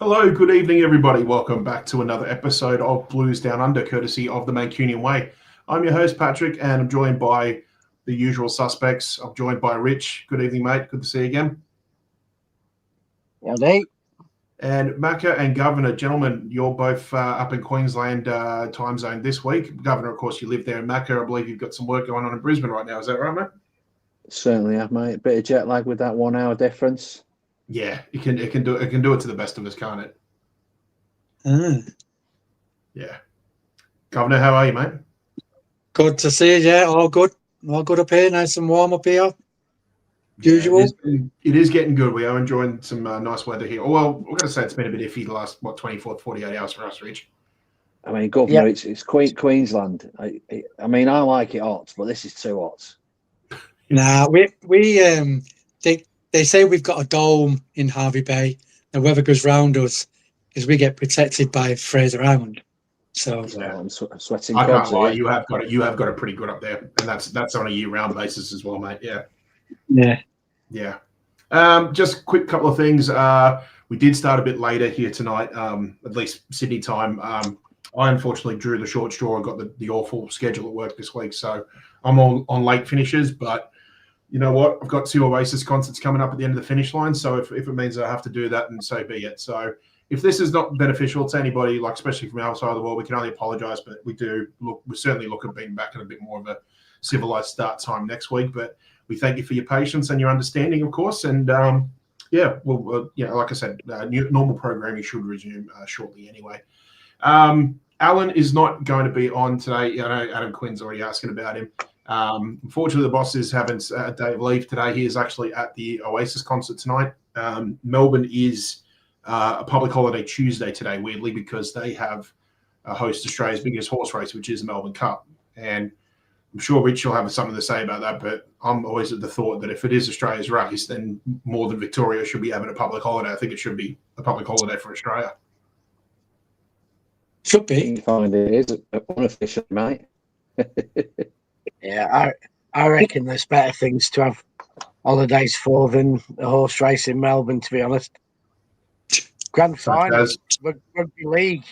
Hello, good evening, everybody. Welcome back to another episode of Blues Down Under, courtesy of the Mancunian Way. I'm your host, Patrick, and I'm joined by the usual suspects. I'm joined by Rich. Good evening, mate. Good to see you again. Howdy. And Macca and Governor, gentlemen, you're both up in Queensland time zone this week. Governor, of course, you live there in Macca. I believe you've got some work going on in Brisbane right now. Is that right, mate? Certainly have, mate. Bit of jet lag with that 1 hour difference. Yeah, it can do it to the best of us, can't it? Yeah. Governor, how are you, mate? Good to see you. Yeah, all good up here. Nice and warm up here. Usual. It is getting good. We are enjoying some nice weather here. Well, we're going to say it's been a bit iffy the last 24 to 48 hours for us, Rich. I mean, Governor, it's Queensland. I mean, I like it hot, but this is too hot. Nah, they say we've got a dome in Harvey Bay. The weather goes round us because we get protected by Fraser Island. So I'm sweating. I can't lie. You have got it pretty good up there, and that's on a year-round basis as well, mate. Yeah. Just a quick couple of things. We did start a bit later here tonight, at least Sydney time. I unfortunately drew the short straw and got the awful schedule at work this week, so I'm on late finishes, but you know what? I've got 2 Oasis concerts coming up at the end of the finish line. So if it means I have to do that, then so be it. So if this is not beneficial to anybody, like especially from outside of the world, we can only apologise. But we certainly look at being back at a bit more of a civilized start time next week. But we thank you for your patience and your understanding, of course. And like I said, normal programming should resume shortly anyway. Alan is not going to be on today. I know Adam Quinn's already asking about him. Unfortunately, the boss is having a day of leave today. He is actually at the Oasis concert tonight. Melbourne is a public holiday Tuesday today, weirdly, because they have host Australia's biggest horse race, which is the Melbourne Cup. And I'm sure Rich will have something to say about that, but I'm always at the thought that if it is Australia's race, then more than Victoria should be having a public holiday. I think it should be a public holiday for Australia. Should be. I find it is unofficial, mate. Yeah, I reckon there's better things to have holidays for than a horse race in Melbourne, to be honest. Grand final, rugby league,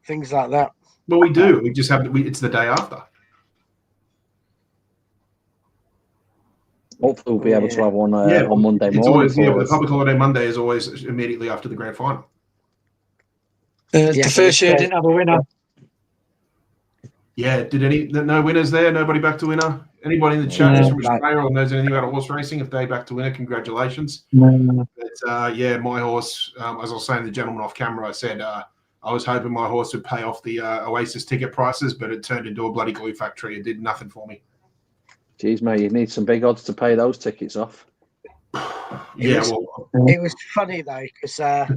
things like that. Well, we do. We just have it's the day after. Hopefully, we'll be able to have one on Monday morning. The public holiday Monday is always immediately after the grand final. The first year didn't have a winner. Yeah, no winners there? Nobody back to winner? Anybody in the chat who's from Australia or knows anything about horse racing? If they back to winner, congratulations. No. But yeah, my horse, as I was saying to the gentleman off camera, I said I was hoping my horse would pay off the Oasis ticket prices, but it turned into a bloody glue factory. It did nothing for me. Jeez, mate, you need some big odds to pay those tickets off. It was funny though, because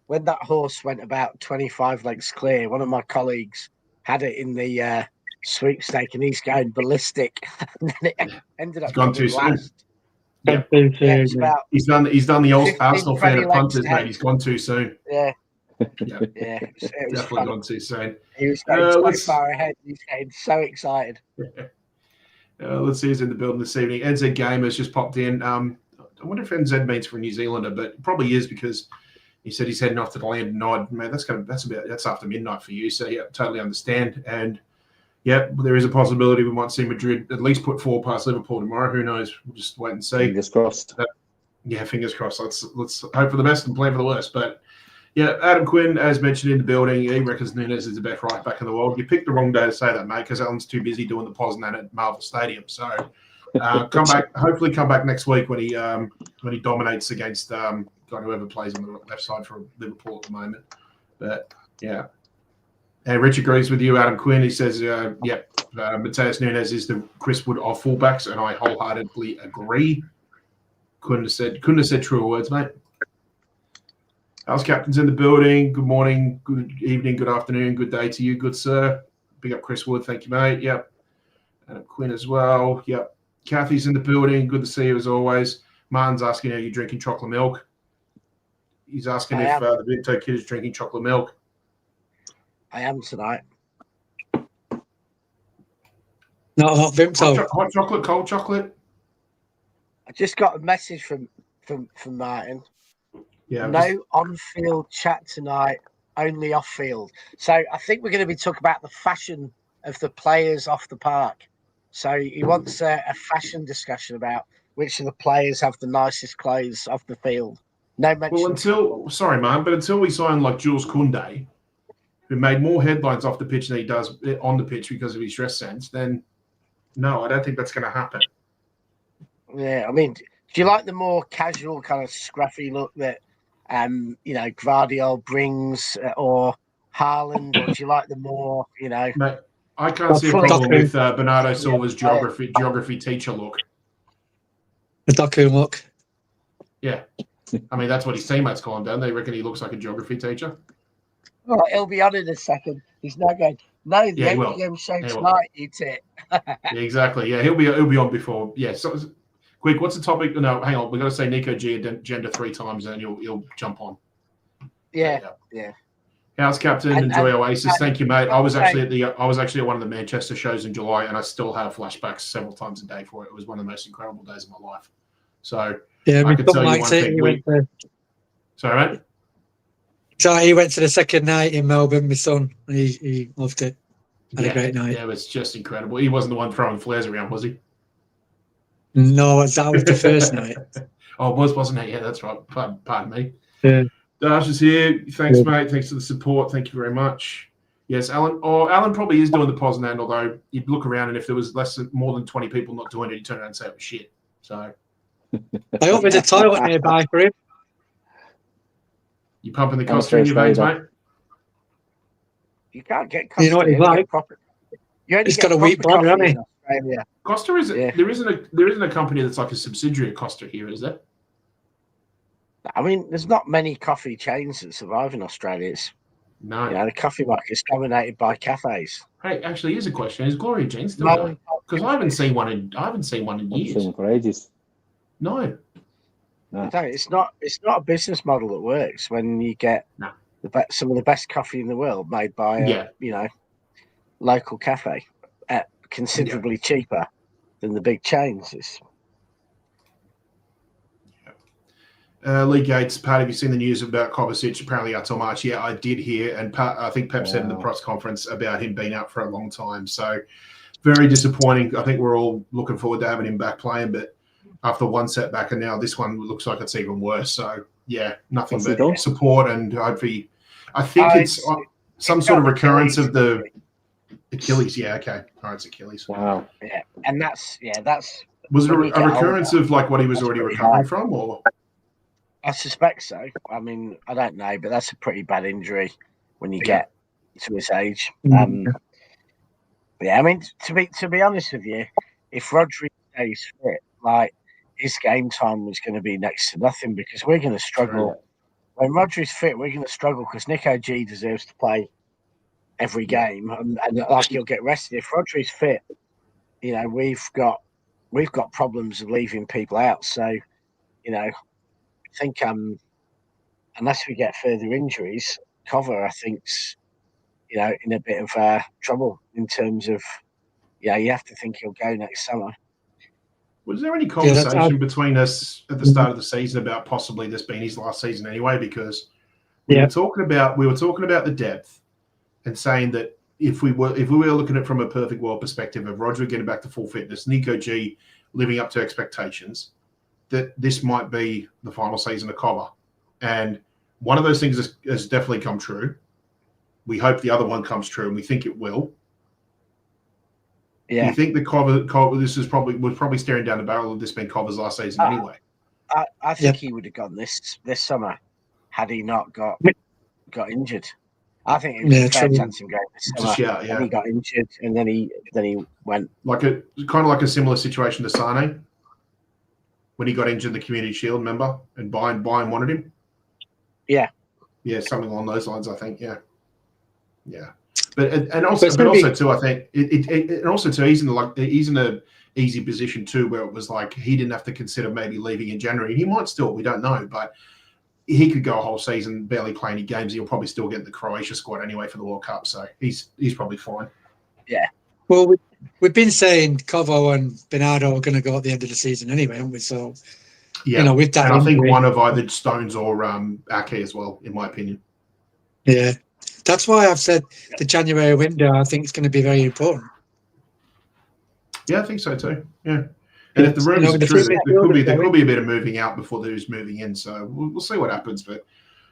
when that horse went about 25 lengths clear, one of my colleagues had it in the sweepstake, and he's going ballistic, and then it ended up gone too last. Yeah, he's done the old Arsenal fan of punters, mate. He's gone too soon. Yeah, yeah, it was definitely funny. Gone too soon. He was going so far ahead. He's getting so excited. Let's see who's in the building this evening. NZ Gamers just popped in. I wonder if NZ means for a New Zealander, but it probably is because he said he's heading off to the land of Nod. Man, that's after midnight for you. So yeah, totally understand. And yeah, there is a possibility we might see Madrid at least put 4 past Liverpool tomorrow. Who knows? We'll just wait and see. Fingers crossed. Yeah, fingers crossed. Let's hope for the best and plan for the worst. But yeah, Adam Quinn, as mentioned in the building, he reckons Nunes is the best right back in the world. You picked the wrong day to say that, mate, because Alan's too busy doing the Poznan at Marvel Stadium. So hopefully come back next week when he dominates against whoever plays on the left side for Liverpool at the moment. But yeah. And Rich agrees with you, Adam Quinn. He says, Mateus Nunes is the Chris Wood of fullbacks, and I wholeheartedly agree. Couldn't have said truer words, mate. House captain's in the building. Good morning, good evening, good afternoon, good day to you, good sir. Big up Chris Wood, thank you, mate. Yep. Adam Quinn as well. Yep. Kathy's in the building. Good to see you as always. Martin's asking, are you drinking chocolate milk? He's asking if the Vinto kid is drinking chocolate milk. I am tonight. Not hot Vimto. Hot chocolate, cold chocolate. I just got a message from Martin. Yeah. No on-field chat tonight, only off-field. So I think we're going to be talking about the fashion of the players off the park. So he wants a fashion discussion about which of the players have the nicest clothes off the field. No mention. Well, until we sign like Jules Koundé, who made more headlines off the pitch than he does on the pitch because of his dress sense, then no, I don't think that's going to happen. Yeah, I mean, do you like the more casual kind of scruffy look that, Gvardiol brings, or Haaland, or do you like the more, Mate, I can't see a problem with Bernardo Silva's geography teacher look. The Doku look. Yeah. I mean, that's what his teammates call him, don't they? Reckon he looks like a geography teacher? Oh, he'll be on in a second. He's not going, no, the APM show tonight, you tit. Yeah, exactly. Yeah, he'll be on before. Yeah, so quick, what's the topic? No, hang on. We've got to say Nico G gender 3 times and he'll jump on. Yeah. House captain, enjoy Oasis. Thank you, mate. I was actually at one of the Manchester shows in July, and I still have flashbacks several times a day for it. It was one of the most incredible days of my life. So yeah, I could tell you one thing. Sorry, mate. So he went to the second night in Melbourne, my son. He loved it. Had a great night. Yeah, it was just incredible. He wasn't the one throwing flares around, was he? No, that was the first night. Oh, it wasn't it? Yeah, that's right. Pardon me. Yeah. Dash is here. Thanks, mate. Thanks for the support. Thank you very much. Yes, Alan. Oh, Alan probably is doing the Poznan, although you'd look around and if there was more than 20 people not doing it, he'd turn around and say it was shit. So I hope there's a toilet nearby for him. You pumping the Costa in your veins, mate? You can't get Costa. You know what he's like? He's got a wheat bladder, hasn't he? Costa is there isn't a company that's like a subsidiary of Costa here, is there? I mean, there's not many coffee chains that survive in Australia. The coffee market is dominated by cafes. Hey, actually, here's a question: is Gloria Jean still going? Because I haven't seen one in years. I haven't seen one for ages. No. It's not a business model that works when you get some of the best coffee in the world made by a local cafe at considerably cheaper than the big chains. Lee Gates, Pat, have you seen the news about Kovacic apparently out till March? Yeah, I did hear, and Pat, I think Pep said in the press conference about him being out for a long time. So very disappointing. I think we're all looking forward to having him back playing, but after one setback and now this one looks like it's even worse. So yeah, nothing but support and hopefully, I think it's some sort of recurrence of the Achilles, yeah, okay. All right, it's Achilles. Wow. Yeah, and that's Was it a when you get recurrence older, of like what he was that's already pretty recovering bad. from, or? I suspect so. I mean, I don't know, but that's a pretty bad injury when you Yeah. get to his age. Mm. Yeah, I mean, to be honest with you, if Rodri stays fit, like his game time was going to be next to nothing because we're going to struggle. True. When Rodri's fit, we're going to struggle because Nico G deserves to play every game, and like he'll get rested. If Rodri's fit, you know, we've got problems of leaving people out. So, you know, I think unless we get further injuries, Cover I think's in a bit of trouble in terms of you have to think he'll go next summer. Was there any Yeah, that's conversation between us at the start of the season about possibly this being his last season anyway? Because we were talking about the depth and saying that if we were looking at it from a perfect world perspective of Roger getting back to full fitness, Nico G living up to expectations, that this might be the final season of Cover. And one of those things has definitely come true. We hope the other one comes true, and we think it will. Yeah. Do you think the Cover this was probably staring down the barrel of this being Cover's last season anyway? I think he would have gone this summer had he not got injured. I think it was a fair chance of going this summer. And he got injured, and then he went kind of like a similar situation to Sane when he got injured in the Community Shield, remember? And Bayern wanted him. Yeah, something along those lines. I think, yeah. But also too, I think it also too he's in a easy position too, where it was like he didn't have to consider maybe leaving in January. He might still, we don't know, but he could go a whole season barely play any games. He'll probably still get in the Croatia squad anyway for the World Cup, so he's probably fine. Yeah. Well, we've been saying Covo and Bernardo are going to go at the end of the season anyway, haven't we? So with that, and I think one of either Stones or Ake as well, in my opinion. Yeah, that's why I've said the January window. I think it's going to be very important. Yeah, I think so too. Yeah. And if the rumors are true, there could be a bit of moving out before there's moving in. So we'll see what happens. But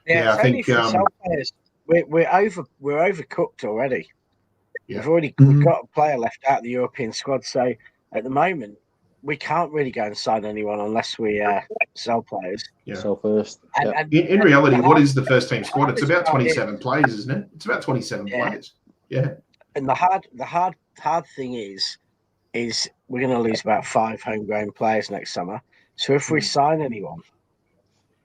I think players, we're overcooked already. Yeah. We've got a player left out of the European squad. So at the moment, we can't really go and sign anyone unless we sell players. Yeah. So first, in reality, what is the first team squad? It's about 27 players, isn't it? It's about 27 players. Yeah. And the hard thing is we're going to lose about 5 homegrown players next summer. So if we sign anyone,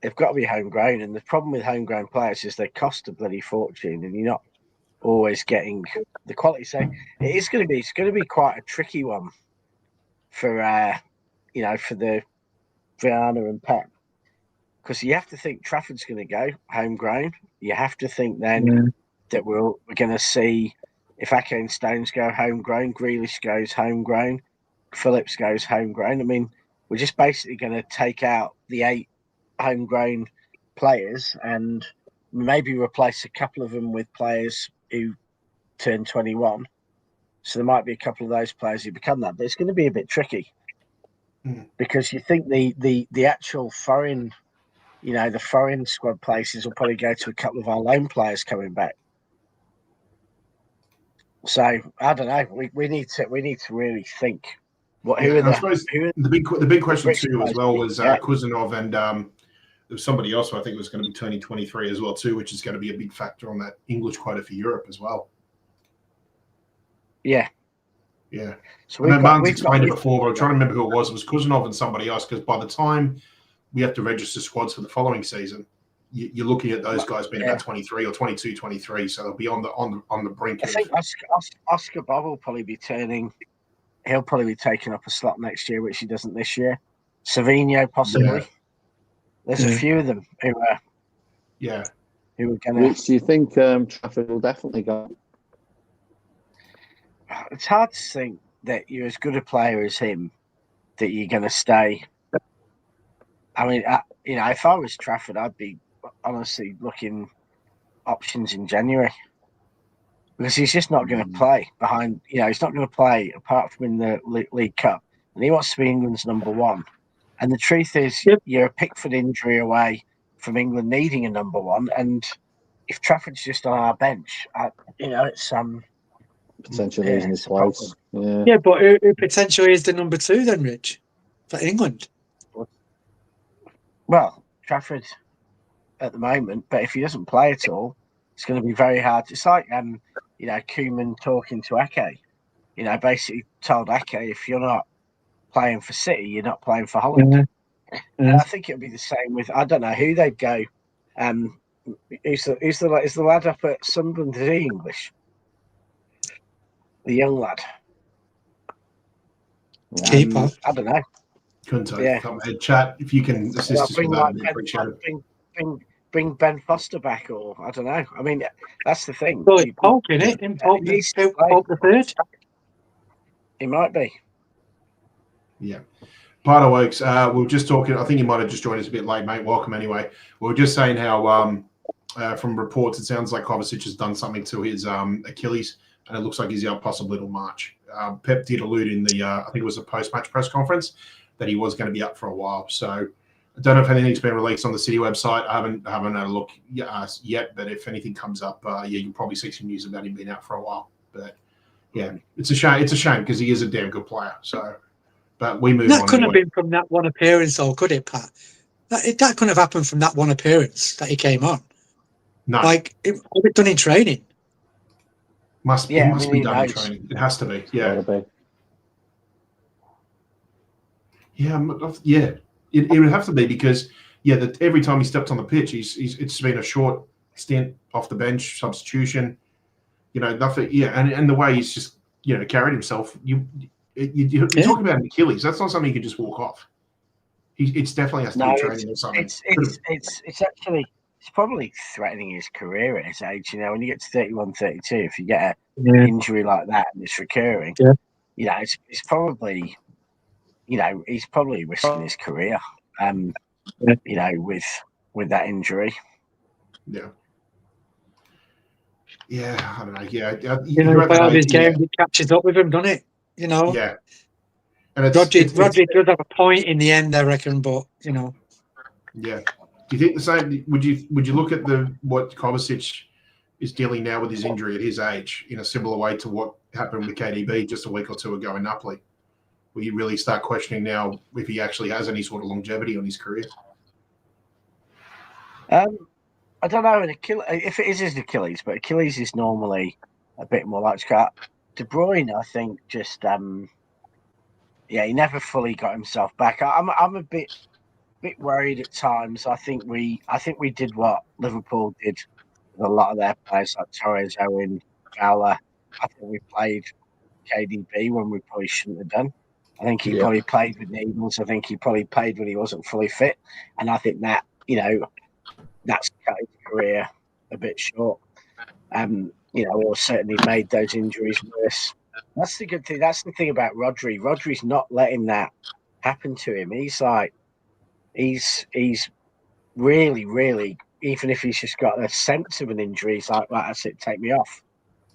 they've got to be homegrown. And the problem with homegrown players is they cost a bloody fortune, and you're not always getting the quality. So it's going to be quite a tricky one for for the Brianna and Pep, because you have to think Trafford's going to go homegrown. You have to think then that we're going to see. If Ake and Stones go homegrown, Grealish goes homegrown, Phillips goes homegrown. I mean, we're just basically going to take out the 8 homegrown players and maybe replace a couple of them with players who turn 21. So there might be a couple of those players who become that. But it's going to be a bit tricky because you think the actual foreign, the foreign squad places will probably go to a couple of our loan players coming back. So I don't know. We need to really think. The big question too as well was Kuzanov and there was somebody else who I think was going to be turning 23 as well too, which is going to be a big factor on that English quota for Europe as well. Yeah. So Martin's explained it before, but I'm trying to remember who it was. It was Kuzanov and somebody else, because by the time we have to register squads for the following season, you're looking at those guys being about 23 or 22, 23, so they'll be on the brink. I think Oscar Bob will probably be turning. He'll probably be taking up a slot next year, which he doesn't this year. Savinho possibly. Yeah. There's a few of them who are. Who are gonna. Which do you think Trafford will definitely go? It's hard to think that you're as good a player as him that you're going to stay. I mean, if I was Trafford, I'd be honestly looking options in January, because he's just not going to play behind. He's not going to play apart from in the League Cup, and he wants to be England's number 1. And the truth is, you're a Pickford injury away from England needing a number 1. And if Trafford's just on our bench, it's potentially losing his place. Yeah, but who potentially is the number 2 then, Rich, for England? Well, Trafford at the moment, but if he doesn't play at all, it's going to be very hard. It's like Koeman talking to Ake. Basically told Ake, if you're not playing for City, you're not playing for Holland. And I think it'll be the same with, I don't know who they'd go. Is the lad up at Sunderland? Is he English? The young lad. Keeper. I don't know. Couldn't tell you. Head chat. If you can assist us with that, bring Ben Foster back, or I don't know. I mean, that's the thing. Well, it's Pope, isn't it? Pope the third. He might be. Yeah. Part of Oaks, we were just talking. I think you might have just joined us a bit late, mate. Welcome anyway. We were just saying how, from reports, it sounds like Kovacic has done something to his Achilles, and it looks like he's out possibly till March. Pep did allude in the, I think it was a post-match press conference, that he was going to be up for a while. So I don't know if anything's been released on the City website. I haven't had a look yet, but if anything comes up, you'll probably see some news about him being out for a while. But yeah, it's a shame. It's a shame because he is a damn good player. So. But we move on. That couldn't have been from that one appearance, though, could it, Pat? That couldn't have happened from that one appearance that he came on. No. Like, it was done in training. It must be done in training. It has to be. Yeah. Yeah. It would have to be because, every time he stepped on the pitch, it's been a short stint off the bench, substitution, nothing. Yeah. And the way he's just, carried himself, you're talking about an Achilles. That's not something you can just walk off. It's definitely has to be training or something. It's probably threatening his career at his age. When you get to 31, 32, if you get an injury like that and it's recurring, it's probably, he's probably risking his career. With that injury. Yeah. Yeah, I don't know. Yeah, by his game, it catches up with him, doesn't it? Yeah. And Rodri does have a point in the end, I reckon, but Yeah. Do you think the same? Would you look at what Kovacic is dealing now with his injury at his age in a similar way to what happened with KDB just a week or two ago in Napoli? Will you really start questioning now if he actually has any sort of longevity on his career? I don't know. If it is his Achilles, but Achilles is normally a bit more like De Bruyne. I think just he never fully got himself back. I'm a bit worried at times. I think we did what Liverpool did with a lot of their players like Torres, Owen, Fowler. I think we played KDB when we probably shouldn't have done. I think he probably played with needles. I think he probably played when he wasn't fully fit, and I think that that's cut his career a bit short. Or certainly made those injuries worse. That's the good thing. That's the thing about Rodri. Rodri's not letting that happen to him. He's really, really, even if he's just got a sense of an injury, he's like, right, that's it, take me off.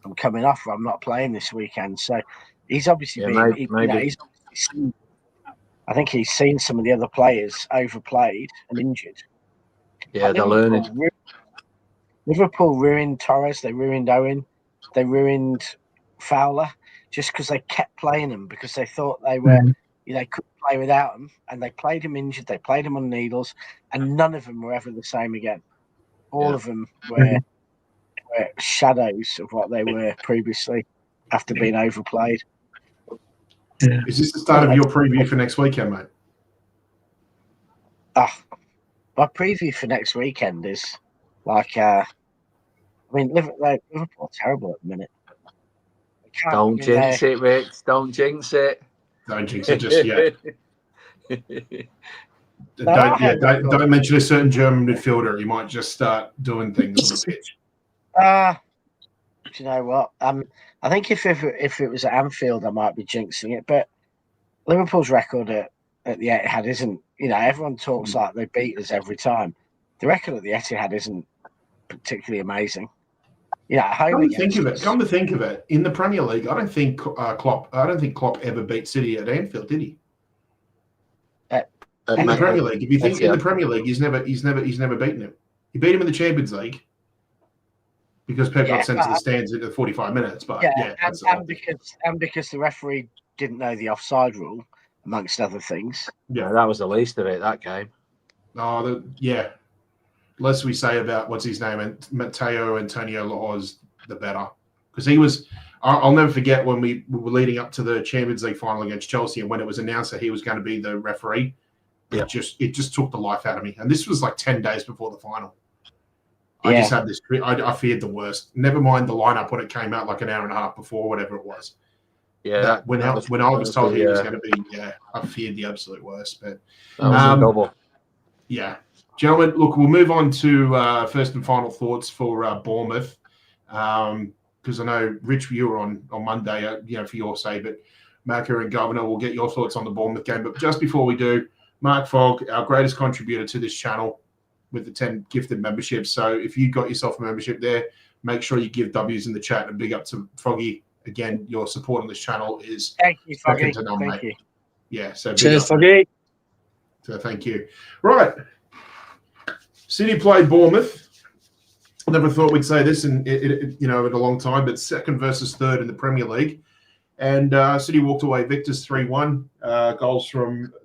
I'm coming off, or I'm not playing this weekend. So he's obviously maybe. I think he's seen some of the other players overplayed and injured. Yeah, they're learning. Liverpool ruined Torres. They ruined Owen. They ruined Fowler just because they kept playing them because they thought they were, they couldn't play without them, and they played him injured. They played him on needles, and none of them were ever the same again. All of them were shadows of what they were previously after being overplayed. Yeah. Is this the start of your preview for next weekend, mate? My preview for next weekend is like, Liverpool are terrible at the minute. Don't jinx it, Rich. Don't jinx it. Don't jinx it just yet. Don't mention a certain German midfielder. He might just start doing things on the pitch. Do you know what? I think if it was at Anfield, I might be jinxing it. But Liverpool's record at the Etihad isn't. Everyone talks like they beat us every time. The record at the Etihad isn't particularly amazing. Come to think of it, in the Premier League, I don't think Klopp ever beat City at Anfield, did he? In the Premier League, if you think in the Premier League, he's never beaten him. He beat him in the Champions League. because Pep got sent to the stands into 45 minutes. But and because the referee didn't know the offside rule, amongst other things. Yeah, that was the least of it, that game. Oh, less we say about what's his name, and Matteo Antonio Lahoz, the better, because he was. I'll never forget when we were leading up to the Champions League final against Chelsea, and when it was announced that he was going to be the referee, it just took the life out of me. And this was like 10 days before the final. I just had this. I feared the worst. Never mind the lineup when it came out like an hour and a half before, whatever it was. Yeah, when I was told he was going to be, I feared the absolute worst. But that was a double. Yeah, gentlemen, look, we'll move on to first and final thoughts for Bournemouth. Because I know, Rich, you were on Monday, for your say, but Marco and Governor will get your thoughts on the Bournemouth game. But just before we do, Mark Fogg, our greatest contributor to this channel with the 10 gifted memberships. So if you got yourself a membership there, make sure you give W's in the chat, and big up to Foggy. Again, your support on this channel is thank you, Foggy. Thank you. Yeah, so cheers, Foggy. So thank you. Right. City played Bournemouth. I never thought we'd say this in a long time, but second versus third in the Premier League. And City walked away victors 3-1.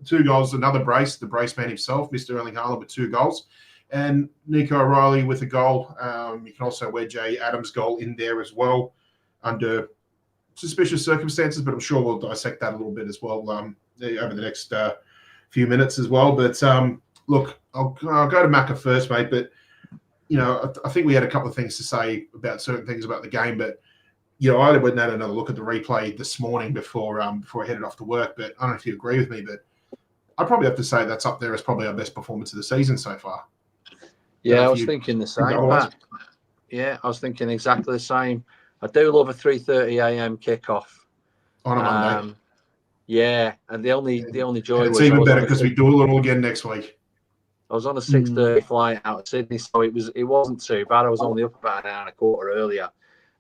Two goals, another brace, the brace man himself, Mr. Erling Haaland, with 2 goals. And Nico O'Reilly with a goal. You can also wedge Adams' goal in there as well under suspicious circumstances, but I'm sure we'll dissect that a little bit as well over the next few minutes as well. But look, I'll go to Macca first, mate. But I think we had a couple of things to say about certain things about the game. But I went and had another look at the replay this morning before I headed off to work. But I don't know if you agree with me, but I probably have to say that's up there as probably our best performance of the season so far. Yeah, I was thinking the same, Matt. Yeah, I was thinking exactly the same. I do love a 3:30 a.m. kickoff on a Monday. Yeah, and the only joy and it's was even better because we do it all again next week. I was on a 6:30 flight out of Sydney, so it wasn't too bad. I was only up about an hour and a quarter earlier.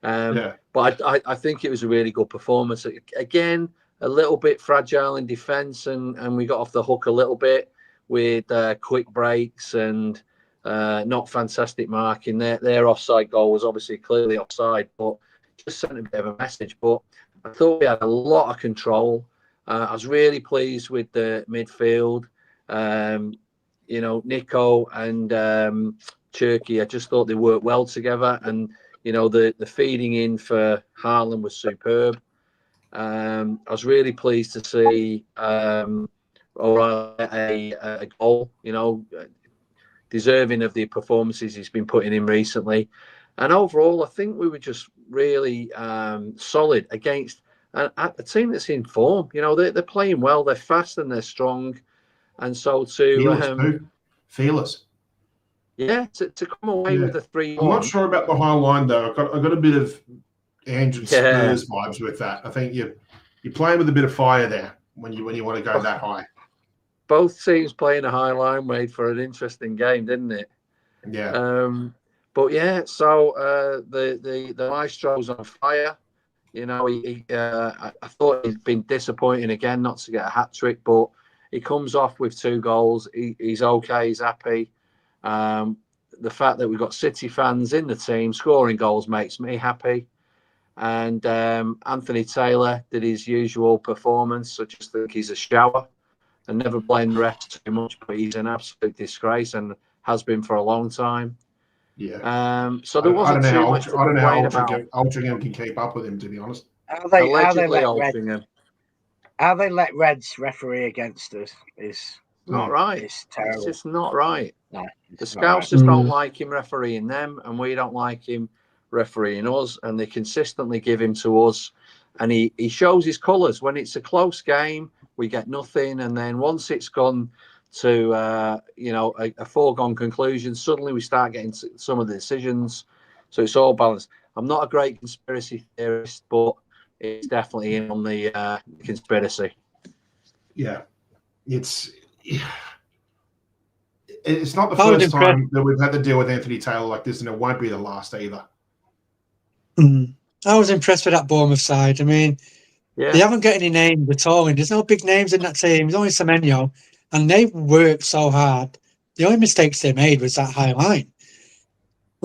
But I think it was a really good performance. Again, a little bit fragile in defence, and we got off the hook a little bit with quick breaks and not fantastic marking. Their offside goal was obviously clearly offside, but just sent a bit of a message. But I thought we had a lot of control. I was really pleased with the midfield. Nico and Cherky, I just thought they worked well together. And, the feeding in for Haaland was superb. I was really pleased to see O'Reilly a goal, deserving of the performances he's been putting in recently. And overall, I think we were just really solid against a team that's in form. They're playing well, they're fast and they're strong. And so fearless. Yeah, to come away with a 3-1. I'm not sure about the high line though. I got a bit of Andrew Spurs vibes with that. I think you're playing with a bit of fire there when you want to go that high. Both teams playing a high line made for an interesting game, didn't it? Yeah. But yeah, so the Maestro's on fire. I thought he'd been disappointing again not to get a hat trick, but he comes off with 2 goals. He's okay. He's happy. The fact that we've got City fans in the team scoring goals makes me happy. And Anthony Taylor did his usual performance. I just think he's a shower and never blame the refs too much, but he's an absolute disgrace and has been for a long time. Yeah. So there wasn't too much to complain about. Altrincham can keep up with him, to be honest. How they let Reds referee against us is not right. It's terrible. It's just not right. No, the Scouts just don't like him refereeing them, and we don't like him refereeing us, and they consistently give him to us. And he shows his colours. When it's a close game, we get nothing, and then once it's gone to a foregone conclusion, suddenly we start getting some of the decisions. So it's all balanced. I'm not a great conspiracy theorist, but it's definitely in on the conspiracy. Yeah, it's not the first time that we've had to deal with Anthony Taylor like this, and it won't be the last either. I was impressed with that Bournemouth side. I mean, they haven't got any names at all, and there's no big names in that team. There's only Semenyo, and they worked so hard. The only mistakes they made was that high line.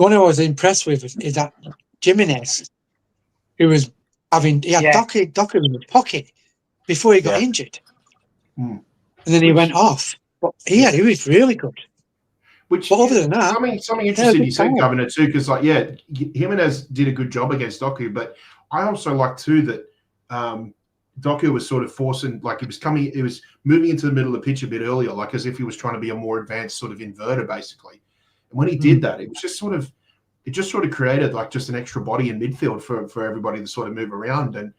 one I was impressed with is that Jimenez, who was he had Doku in the pocket before he got injured. And then he went off. But he was really good. But other than that, something interesting you said, Governor, too, because Jimenez did a good job against Doku, but I also like too that Doku was sort of forcing, like he was moving into the middle of the pitch a bit earlier, like as if he was trying to be a more advanced sort of inverter, basically. And when he did that, it was just sort of created like just an extra body in midfield for everybody to sort of move around, and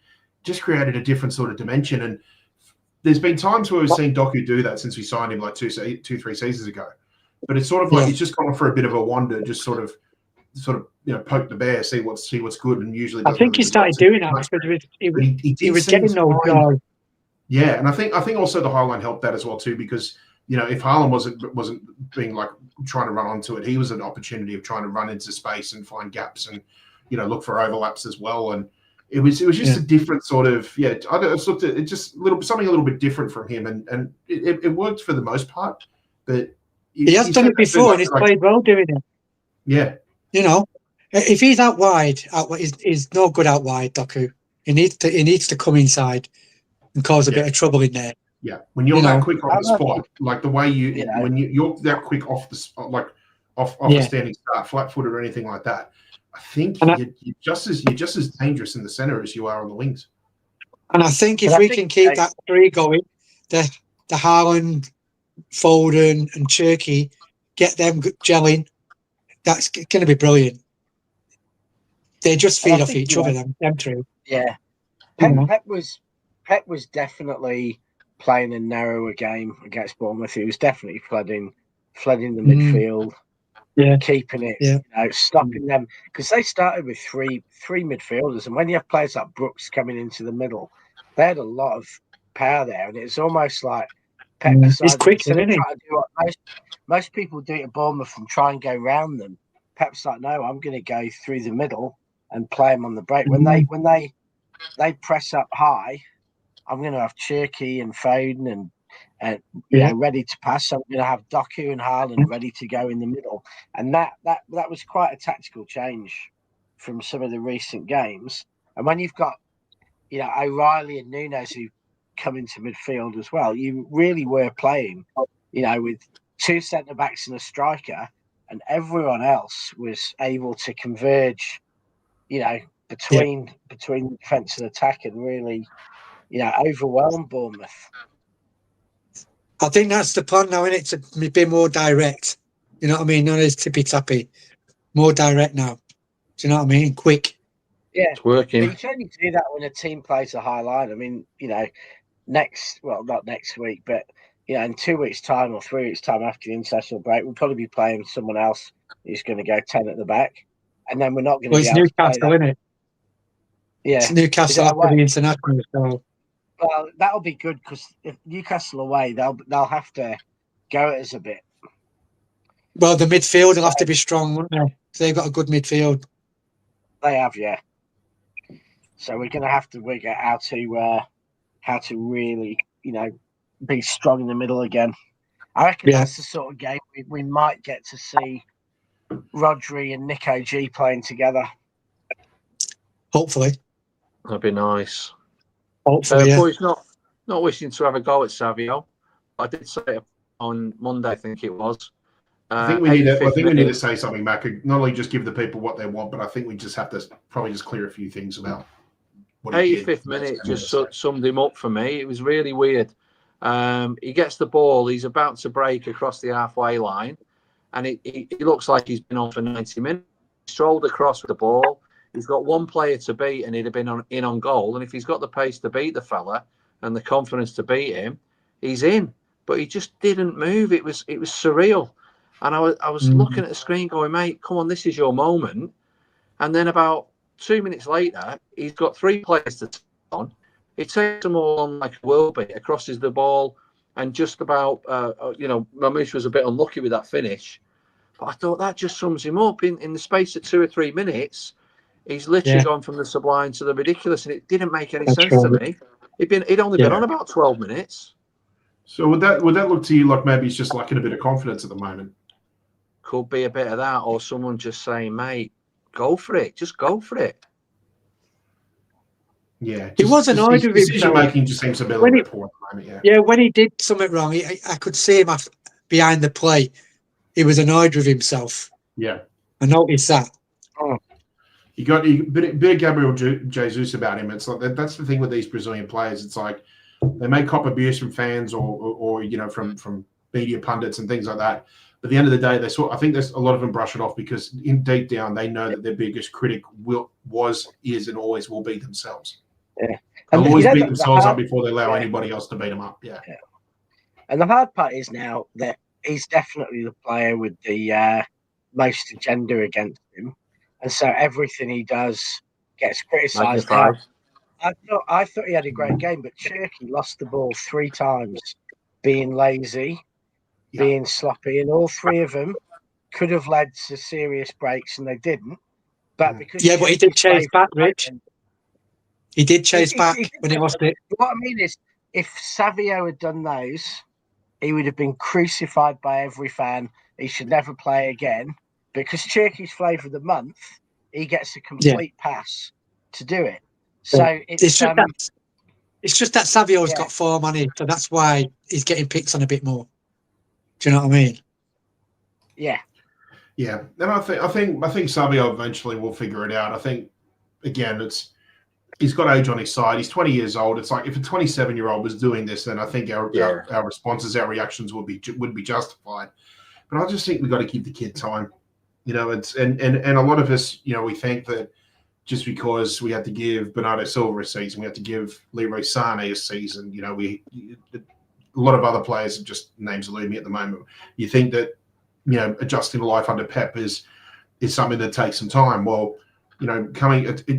just created a different sort of dimension. And there's been times where we've seen Doku do that since we signed him like 2-3 seasons ago. But it's sort of like he's just gone for a bit of a wander, just sort of poke the bear, see what's good, and usually. I think he started doing that because he was getting no goal. Yeah, and I think also the Highline helped that as well too, because if Haaland wasn't being like trying to run onto it, he was an opportunity of trying to run into space and find gaps and look for overlaps as well. And it was just a different sort of I looked at it, just something a little bit different from him, and it worked for the most part, but. He has done it before, and he's played well doing it. Yeah. If he's out wide, he's no good out wide, Doku. He needs to come inside and cause a bit of trouble in there. Yeah. When you're that quick on the spot, like the way when you're that quick off the spot, like off the standing start, flat-footed or anything like that, I think you're just as dangerous in the centre as you are on the wings. And I think if we can keep that three going, the Haaland, Foden and Cherky, get them gelling, that's going to be brilliant. They just feed off each other, them three. Yeah. Pep was definitely playing a narrower game against Bournemouth. He was definitely flooding the midfield, keeping it, stopping them, because they started with three midfielders, and when you have players like Brooks coming into the middle, they had a lot of power there, and it's almost like Pep he's quick, isn't he? Do what most people do at Bournemouth and try and go round them. Pep's like, no, I'm going to go through the middle and play them on the break. When they press up high, I'm going to have Cherky and Foden and ready to pass. I'm going to have Doku and Haaland ready to go in the middle, and that was quite a tactical change from some of the recent games. And when you've got O'Reilly and Nunes who come into midfield as well, you really were playing with two centre backs and a striker, and everyone else was able to converge between defence and attack and really overwhelm Bournemouth. I think that's the plan now, isn't it, to be more direct, you know what I mean, not as tippy-tappy, more direct now, do you know what I mean, quick. Yeah, it's working. But you can only do that when a team plays a high line. I mean, not next week, but in 2 weeks' time or 3 weeks' time after the international break, we'll probably be playing someone else who's going to go 10 at the back, and then we're not going to. Well, it's Newcastle, isn't it? Yeah, it's Newcastle after the international. So. Well, that'll be good, because if Newcastle away, they'll have to go at us a bit. Well, the midfield will have to be strong, won't they? They've got a good midfield. They have, yeah. So we're going to have to work out how to really, be strong in the middle again. I reckon that's the sort of game we might get to see Rodri and Nico G playing together. Hopefully. That'd be nice. Hopefully, Boys, not wishing to have a go at Savio. I did say it on Monday, I think it was. I think we need to say something, Mac. Not only just give the people what they want, but I think we just have to probably just clear a few things about. 85th minute just summed him up for me. It was really weird. He gets the ball. He's about to break across the halfway line, and he looks like he's been on for 90 minutes. He strolled across with the ball. He's got one player to beat, and he'd have been in on goal. And if he's got the pace to beat the fella and the confidence to beat him, he's in. But he just didn't move. It was surreal. And I was looking at the screen going, mate, come on, this is your moment. And then about 2 minutes later, he's got three players to take on. He takes them all on like a whirlbeat, crosses the ball, and just about, Mamouche was a bit unlucky with that finish. But I thought that just sums him up. In the space of 2 or 3 minutes, he's literally gone from the sublime to the ridiculous, and it didn't make any sense to me. He'd only been on about 12 minutes. So would that look to you like maybe he's just lacking a bit of confidence at the moment? could be a bit of that, or someone just saying, "Mate, go for it. Just go for it." Yeah, he was annoyed with decision himself. making just seems a bit of a poor at the moment. Yeah, when he did something wrong, I could see him behind the play. He was annoyed with himself. Yeah, I noticed that. Oh. You got a bit of Gabriel Jesus about him. It's like that's the thing with these Brazilian players. It's like they may cop abuse from fans or you know from media pundits and things like that. But at the end of the day, I think there's a lot of them brush it off because in deep down they know that their biggest critic is, and always will be themselves. Yeah, they'll always beat themselves up before they allow anybody else to beat them up. Yeah. And the hard part is now that he's definitely the player with the most agenda against him, and so everything he does gets criticised. I thought he had a great game, but Turkey lost the ball 3 times, being lazy, being sloppy, and all 3 of them could have led to serious breaks, and they didn't. But because but he did chase back, Rich. He did chase back when he lost it. What I mean is, if Savio had done those, he would have been crucified by every fan. He should never play again. Because Turkey's flavour of the month, he gets a complete pass to do it. So it's just that Savio's got form on him, so that's why he's getting picked on a bit more. Do you know what I mean? Yeah. Yeah, and I think Savio eventually will figure it out. I think again, he's got age on his side. He's 20 years old. It's like if a 27-year-old was doing this, then I think our responses, our reactions would be justified. But I just think we've got to give the kid time. You know, and a lot of us, you know, we think that just because we had to give Bernardo Silva a season, we had to give Leroy Sané a season. You know, a lot of other players, just names elude me at the moment. You think that, you know, adjusting to life under Pep is something that takes some time. Well, you know,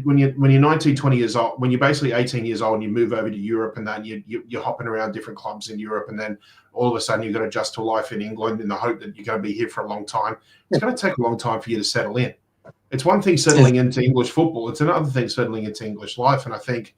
when you're 19, 20 years old, when you're basically 18 years old and you move over to Europe and that you're hopping around different clubs in Europe, and then all of a sudden you've got to adjust to life in England in the hope that you're going to be here for a long time. It's going to take a long time for you to settle in. It's one thing settling into English football. It's another thing settling into English life. And I think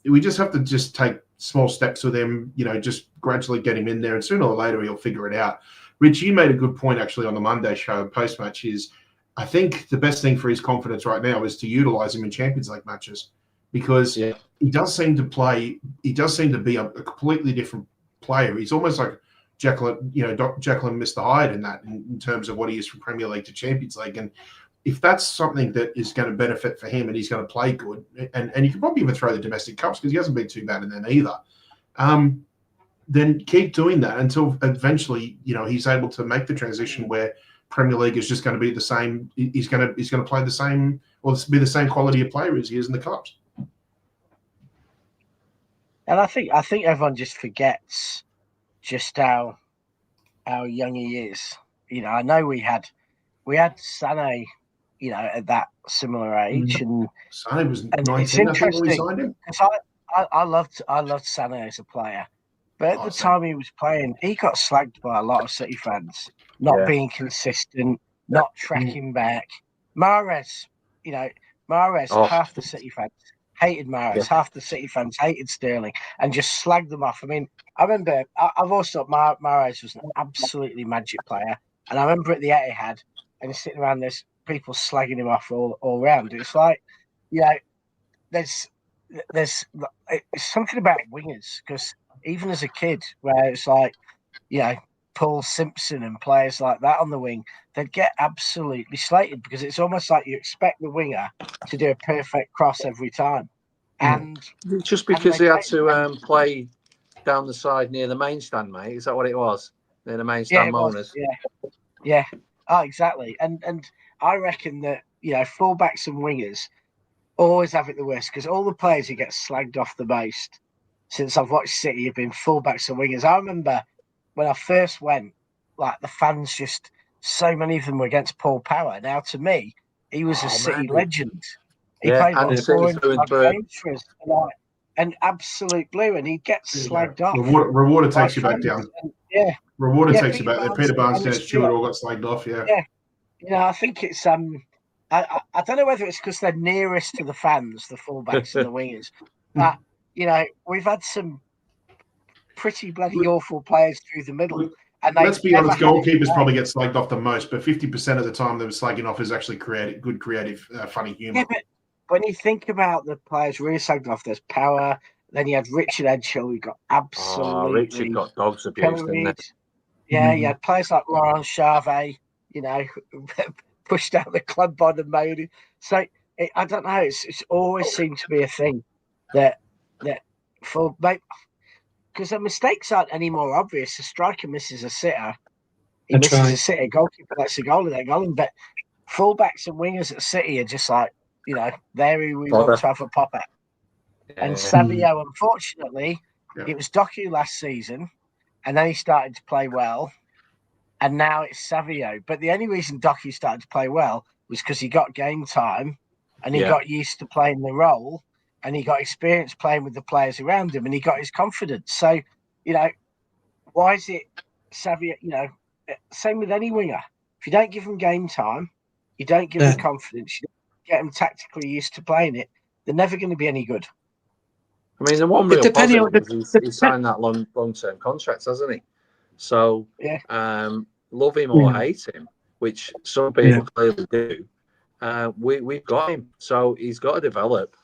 we just have to just take small steps with him, you know, just gradually get him in there, and sooner or later he'll figure it out. Rich, you made a good point actually on the Monday show post-match is I think the best thing for his confidence right now is to utilize him in Champions League matches, because he does seem to play. He does seem to be a completely different player. He's almost like Jekyll, you know, Jekyll and Mr. Hyde in terms of what he is from Premier League to Champions League. And if that's something that is going to benefit for him and he's going to play good, and you can probably even throw the domestic cups because he hasn't been too bad in them either, then keep doing that until eventually, you know, he's able to make the transition where Premier League is just going to be the same. He's going to play the same, or be the same quality of player as he is in the cups. And I think everyone just forgets just how young he is. You know, I know we had Sané, you know, at that similar age, and Sané was 19. It's interesting I think when we signed him. because I loved Sané as a player, but at the time he was playing, he got slagged by a lot of City fans, not being consistent, not tracking back. Mahrez, you know, half the City fans hated Mahrez, half the City fans hated Sterling, and just slagged them off. I mean, I remember I've always thought Mahrez was an absolutely magic player, and I remember at the Etihad, and he's sitting around, there's people slagging him off all around. It's like, you know, there's something about wingers, because even as a kid, where it's like, you know, Paul Simpson and players like that on the wing, they'd get absolutely slated because it's almost like you expect the winger to do a perfect cross every time. And just because he had to play down the side near the main stand, mate. Is that what it was? Near the main stand, Moaners? Yeah. Oh, exactly. And I reckon that, you know, fullbacks and wingers always have it the worst, because all the players who get slagged off the most since I've watched City have been fullbacks and wingers. I remember when I first went, like, the fans just, so many of them were against Paul Power. Now, to me, he was a City legend. He played games for us, and absolute blue, and he'd get slagged off. Rewarder takes you back down. Rewarder takes you back there. Peter Barnes, Dennis Stewart all got slagged off. Yeah. You know, I think it's I don't know whether it's because they're nearest to the fans, the fullbacks and the wingers, but you know, we've had some pretty bloody awful players through the middle, And let's be honest, goalkeepers probably get slagged off the most, but 50% of the time they were slagging off is actually good, creative, funny humour. Yeah, but when you think about the players really slagged off, there's Power. Then you had Richard Edgehill, who got absolutely. Richard got dogs abused, didn't he? Yeah, you had players like Laurent Charvet, you know, pushed out the club by the mayor. So I don't know. It's always seemed to be a thing that for because the mistakes aren't any more obvious. A striker misses a sitter, he misses a sitter. Goalkeeper lets a goal in their goal. But fullbacks and wingers at City are just like, you know, there we want to have a pop at. Yeah. And Savio, unfortunately, it was Doku last season, and then he started to play well, and now it's Savio. But the only reason Doku started to play well was because he got game time, and he got used to playing the role, and he got experience playing with the players around him, and he got his confidence. So, you know, why is it Savio? You know, same with any winger. If you don't give them game time, you don't give them confidence, you don't get them tactically used to playing it, they're never going to be any good. I mean, the one real positive is he's signed that long-term contract, hasn't he? So, love him or hate him, which some people clearly do, we've got him. So he's got to develop.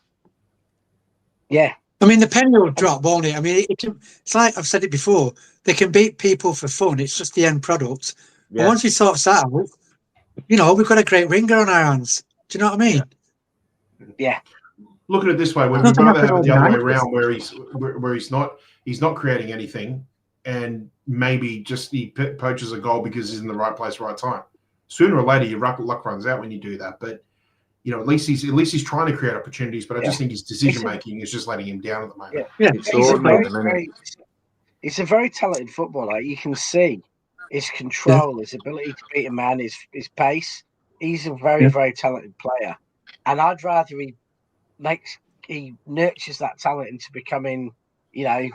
Yeah. I mean, the penny will drop, won't it? I mean, it's like I've said it before, they can beat people for fun. It's just the end product. Yeah. But once he sorts that out, you know, we've got a great ringer on our hands. Do you know what I mean? Yeah. Look at it this way: we'd rather have it the other way around, where he's not creating anything, and maybe just he poaches a goal because he's in the right place, right time. Sooner or later, your luck runs out when you do that. But you know, at least he's trying to create opportunities. But I just think his decision making is just letting him down at the moment. He's a very talented footballer. You can see his control, his ability to beat a man, his pace. He's a very very talented player, and I'd rather he nurtures that talent into becoming, you know,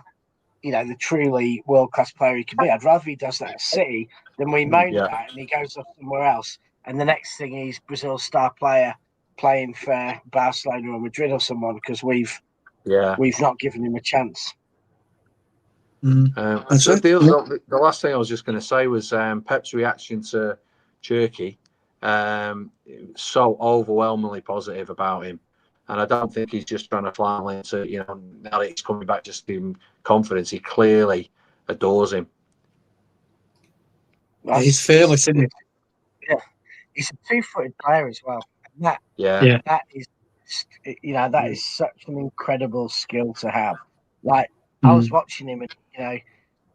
the truly world-class player he can be. I'd rather he does that at City than we moan about it and he goes off somewhere else. And the next thing he's Brazil's star player playing for Barcelona or Madrid or someone because we've not given him a chance. The last thing I was just going to say was Pep's reaction to Turkey. So overwhelmingly positive about him. And I don't think he's just trying to flannel into, you know, now that he's coming back, just give him confidence. He clearly adores him. He's fearless, isn't he? Yeah. He's a two-footed player as well. And that is, you know, that is such an incredible skill to have. Like, I was watching him and, you know, a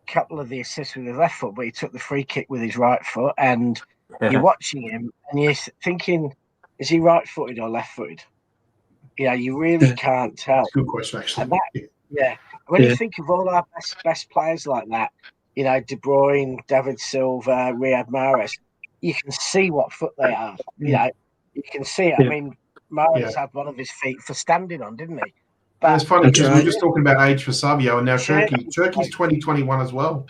couple of the assists with his left foot, but he took the free kick with his right foot. And you're watching him and you're thinking, is he right-footed or left-footed? You know, you really can't tell. Good question, actually. And when you think of all our best players like that, you know, De Bruyne, David Silva, Riyad Mahrez, you can see what foot they are. You know, you can see it. I mean, Mahrez had one of his feet for standing on, didn't he? But it's funny because we're just talking about age for Savio, and now Turkey's 2021 as well.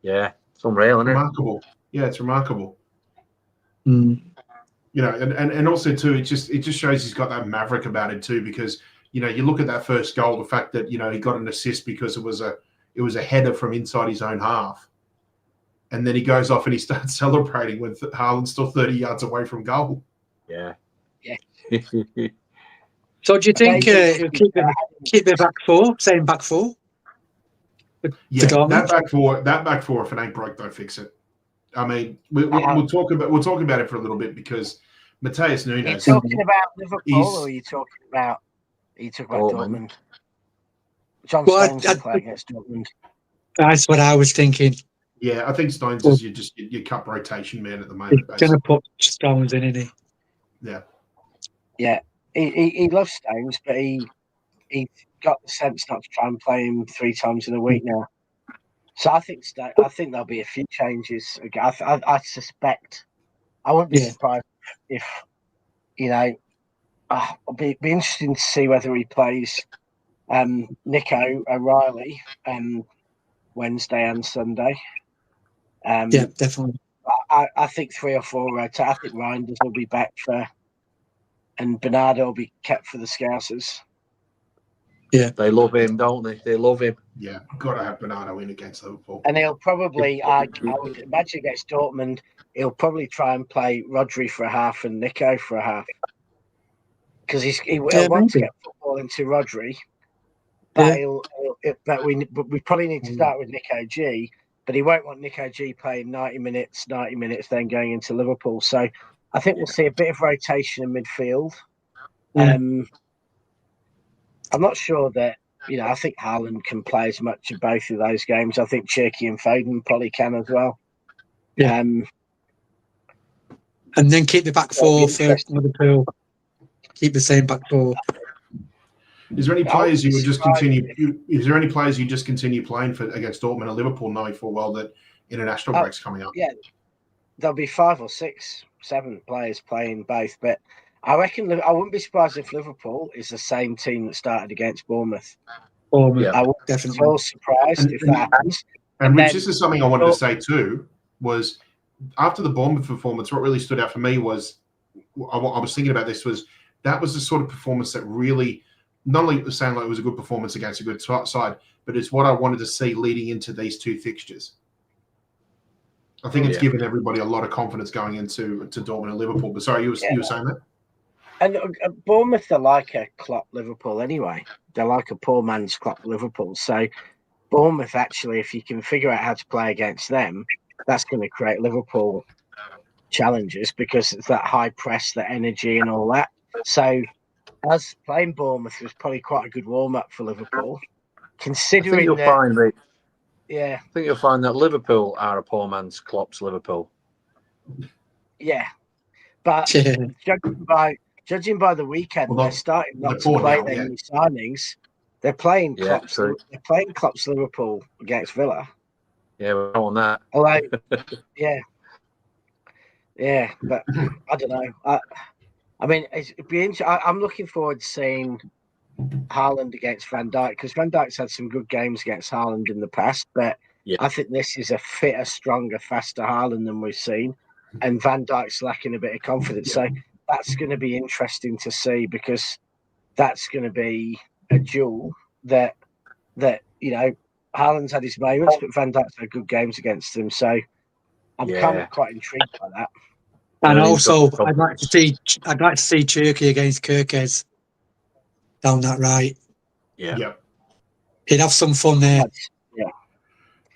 Yeah, it's unreal, isn't it? Remarkable. Yeah, it's remarkable. You know, and also too, it just shows he's got that maverick about it too, because you know, you look at that first goal, the fact that, you know, he got an assist because it was a header from inside his own half, and then he goes off and he starts celebrating with Haaland's still 30 yards away from goal. Yeah. So do you think he'll keep the back four, same back four? That back four, if it ain't broke, don't fix it. I mean, we'll talk about it for a little bit because Mateus Nunes. Are you talking about Liverpool or are you talking about Dortmund? John Stones will play against Dortmund. That's what I was thinking. Yeah, I think Stones is your cup rotation man at the moment. He's going to put Stones in, isn't he? Yeah. He loves Stones, but he got the sense not to try and play him 3 times in a week now. So I think there'll be a few changes. I suspect. I wouldn't be surprised if, you know, it'll be interesting to see whether he plays Nico O'Reilly Wednesday and Sunday. Yeah, definitely. I think 3 or 4 rotate. I think Reinders will be back and Bernardo will be kept for the Scousers. Yeah, they love him, don't they? They love him. Yeah, got to have Bernardo in against Liverpool. And he'll probably, I would imagine against Dortmund, he'll probably try and play Rodri for a half and Nico for a half. Because he will want to get football into Rodri. But, but we probably need to start with Nico G. But he won't want Nico G playing 90 minutes, then going into Liverpool. So I think we'll see a bit of rotation in midfield. I'm not sure that, I think Haaland can play as much of both of those games. I think Cherky and Foden probably can as well. Yeah. And then keep the back four for Liverpool. Keep the same back four. Is there any players you would just continue? Is there any players you just continue playing for against Dortmund or Liverpool, knowing full well that international break's coming up? Yeah, there'll be 5 or 6, 7 players playing both. But I reckon I wouldn't be surprised if Liverpool is the same team that started against Bournemouth. I wouldn't definitely be surprised if that happens. And Rich, this is something I wanted to say too. Was after the Bournemouth performance, what really stood out for me was I was thinking about this was that was the sort of performance that really. Not only saying like it was a good performance against a good side, but it's what I wanted to see leading into these 2 fixtures. I think it's given everybody a lot of confidence going into Dortmund and Liverpool. But sorry, you were saying that? And Bournemouth are like a Klopp Liverpool anyway. They're like a poor man's Klopp Liverpool. So Bournemouth, actually, if you can figure out how to play against them, that's going to create Liverpool challenges because it's that high press, that energy and all that. So us playing Bournemouth was probably quite a good warm-up for Liverpool, considering I think you'll find that Liverpool are a poor man's Klopp's Liverpool. Yeah, but judging by the weekend, they're starting not to play their new signings. They're playing Klopp's. They're playing Klopp's Liverpool against Villa. Yeah, we're on that. Although, but I don't know. I mean, it'd be interesting. I'm looking forward to seeing Haaland against Van Dijk because Van Dijk's had some good games against Haaland in the past, but I think this is a fitter, stronger, faster Haaland than we've seen, and Van Dijk's lacking a bit of confidence. So that's going to be interesting to see because that's going to be a duel that Haaland's had his moments, but Van Dijk's had good games against him. So I'm kind of quite intrigued by that. And also, I'd like to see Cherky against Kirkes down that right. Yeah. He'd have some fun there. Yeah.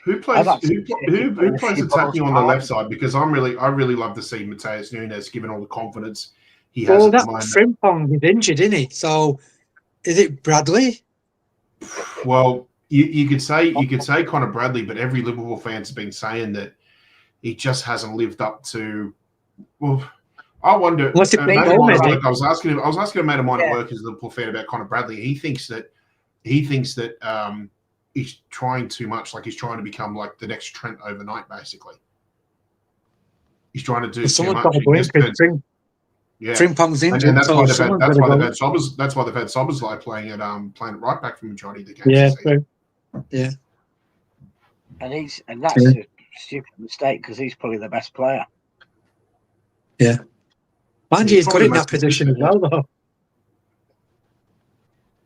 Who plays attacking on the left side? Because I really love to see Mateus Nunes given all the confidence he has at the moment. Frimpong is injured, isn't he? So is it Bradley? Well, you could say Conor Bradley, but every Liverpool fan's been saying that he just hasn't lived up to. Well, I wonder. I was asking a mate of mine at work, who's a Liverpool fan, about Conor Bradley. He thinks that he's trying too much, like he's trying to become like the next Trent overnight. Basically, he's trying to do too much. Frimpong's injured, and that's why they've had Szoboszlai playing at right back for the majority of the games. Yeah. And that's a stupid mistake because he's probably the best player. Yeah. Mind you, he's good in that position as well, though.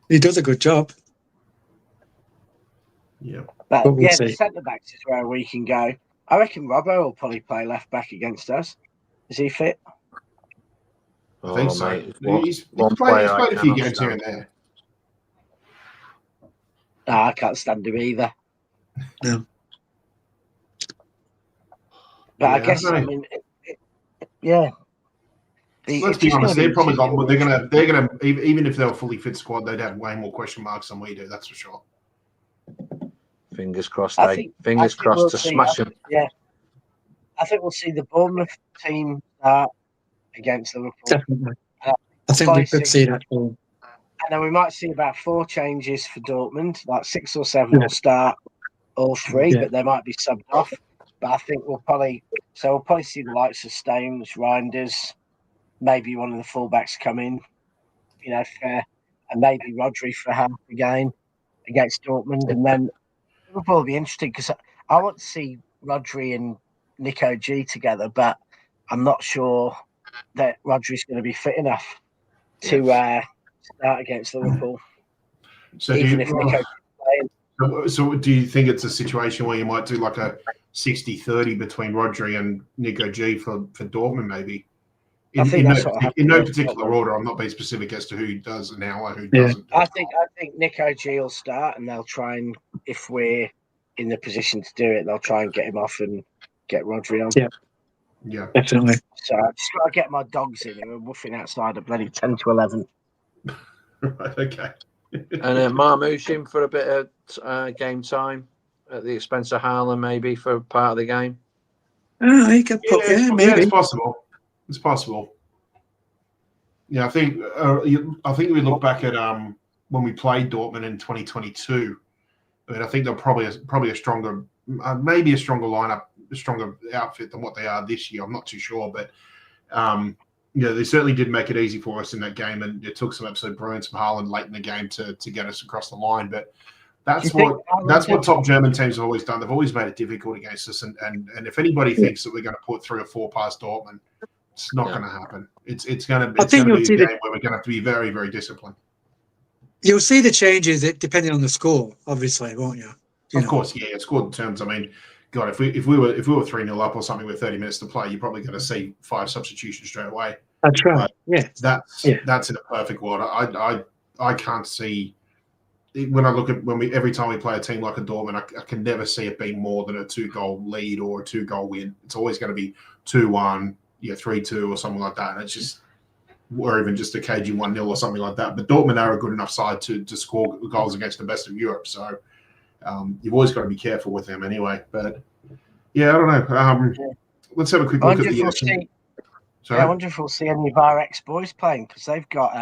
He does a good job. Yeah. But the centre backs is where we can go. I reckon Robbo will probably play left back against us. Is he fit? I think so. Mate, he's played a few games here and there. No, I can't stand him either. No. But I guess Let's be honest. They're probably they're gonna even if they were fully fit squad, they'd have way more question marks than we do. That's for sure. Fingers crossed. Fingers crossed to smash them. Yeah, I think we'll see the Bournemouth team start against Liverpool. Definitely. I think we could see that. And then we might see about 4 changes for Dortmund. Like 6 or 7 will start all 3, but they might be subbed off. But I think we'll probably see the likes of Stones, Reinders, maybe one of the fullbacks come in, and maybe Rodri for half again against Dortmund. And then Liverpool will be interesting because I want to see Rodri and Nico G together, but I'm not sure that Rodri's going to be fit enough to start against Liverpool. So even if Nico's playing. So do you think it's a situation where you might do like a 60-30 between Rodri and Nico G for Dortmund, maybe? I think In no particular order. I'm not being specific as to who does now or who doesn't. I think Nico G will start, and they'll try and, if we're in the position to do it, they'll try and get him off and get Rodri on. Yeah, definitely. So I've just got to get my dogs in, and we're woofing outside at bloody 10 to 11. Right, okay. And Marmoush in for a bit of game time at the expense of Haaland, maybe for part of the game. He could put, maybe. Yeah, it's possible. It's possible. Yeah, I think we look back at when we played Dortmund in 2022. I mean, I think they're probably a stronger, maybe a stronger lineup, a stronger outfit than what they are this year. I'm not too sure, but they certainly did make it easy for us in that game, and it took some absolute brilliance from Haaland late in the game to get us across the line. But that's what top German teams have always done. They've always made it difficult against us, and if anybody thinks that we're going to put 3 or 4 past Dortmund, it's not going to happen. It's going to be a game where we're going to have to be very, very disciplined. You'll see the changes depending on the score, obviously, won't you? Of course, yeah. Scored terms. I mean, God, if we were 3-0 up or something with 30 minutes to play, you're probably going to see 5 substitutions straight away. That's right. That's in a perfect world. I can't see when I look at every time we play a team like a Dortmund, I can never see it being more than a 2-goal lead or a 2-goal win. It's always going to be 2-1, 3-2 or something like that. And it's just, or even just a cagey 1-0 or something like that. But Dortmund are a good enough side to score goals against the best of Europe. So you've always got to be careful with them anyway. But yeah, I don't know. Let's have a quick look at the. I wonder if we'll see any of our ex-boys playing, because they've got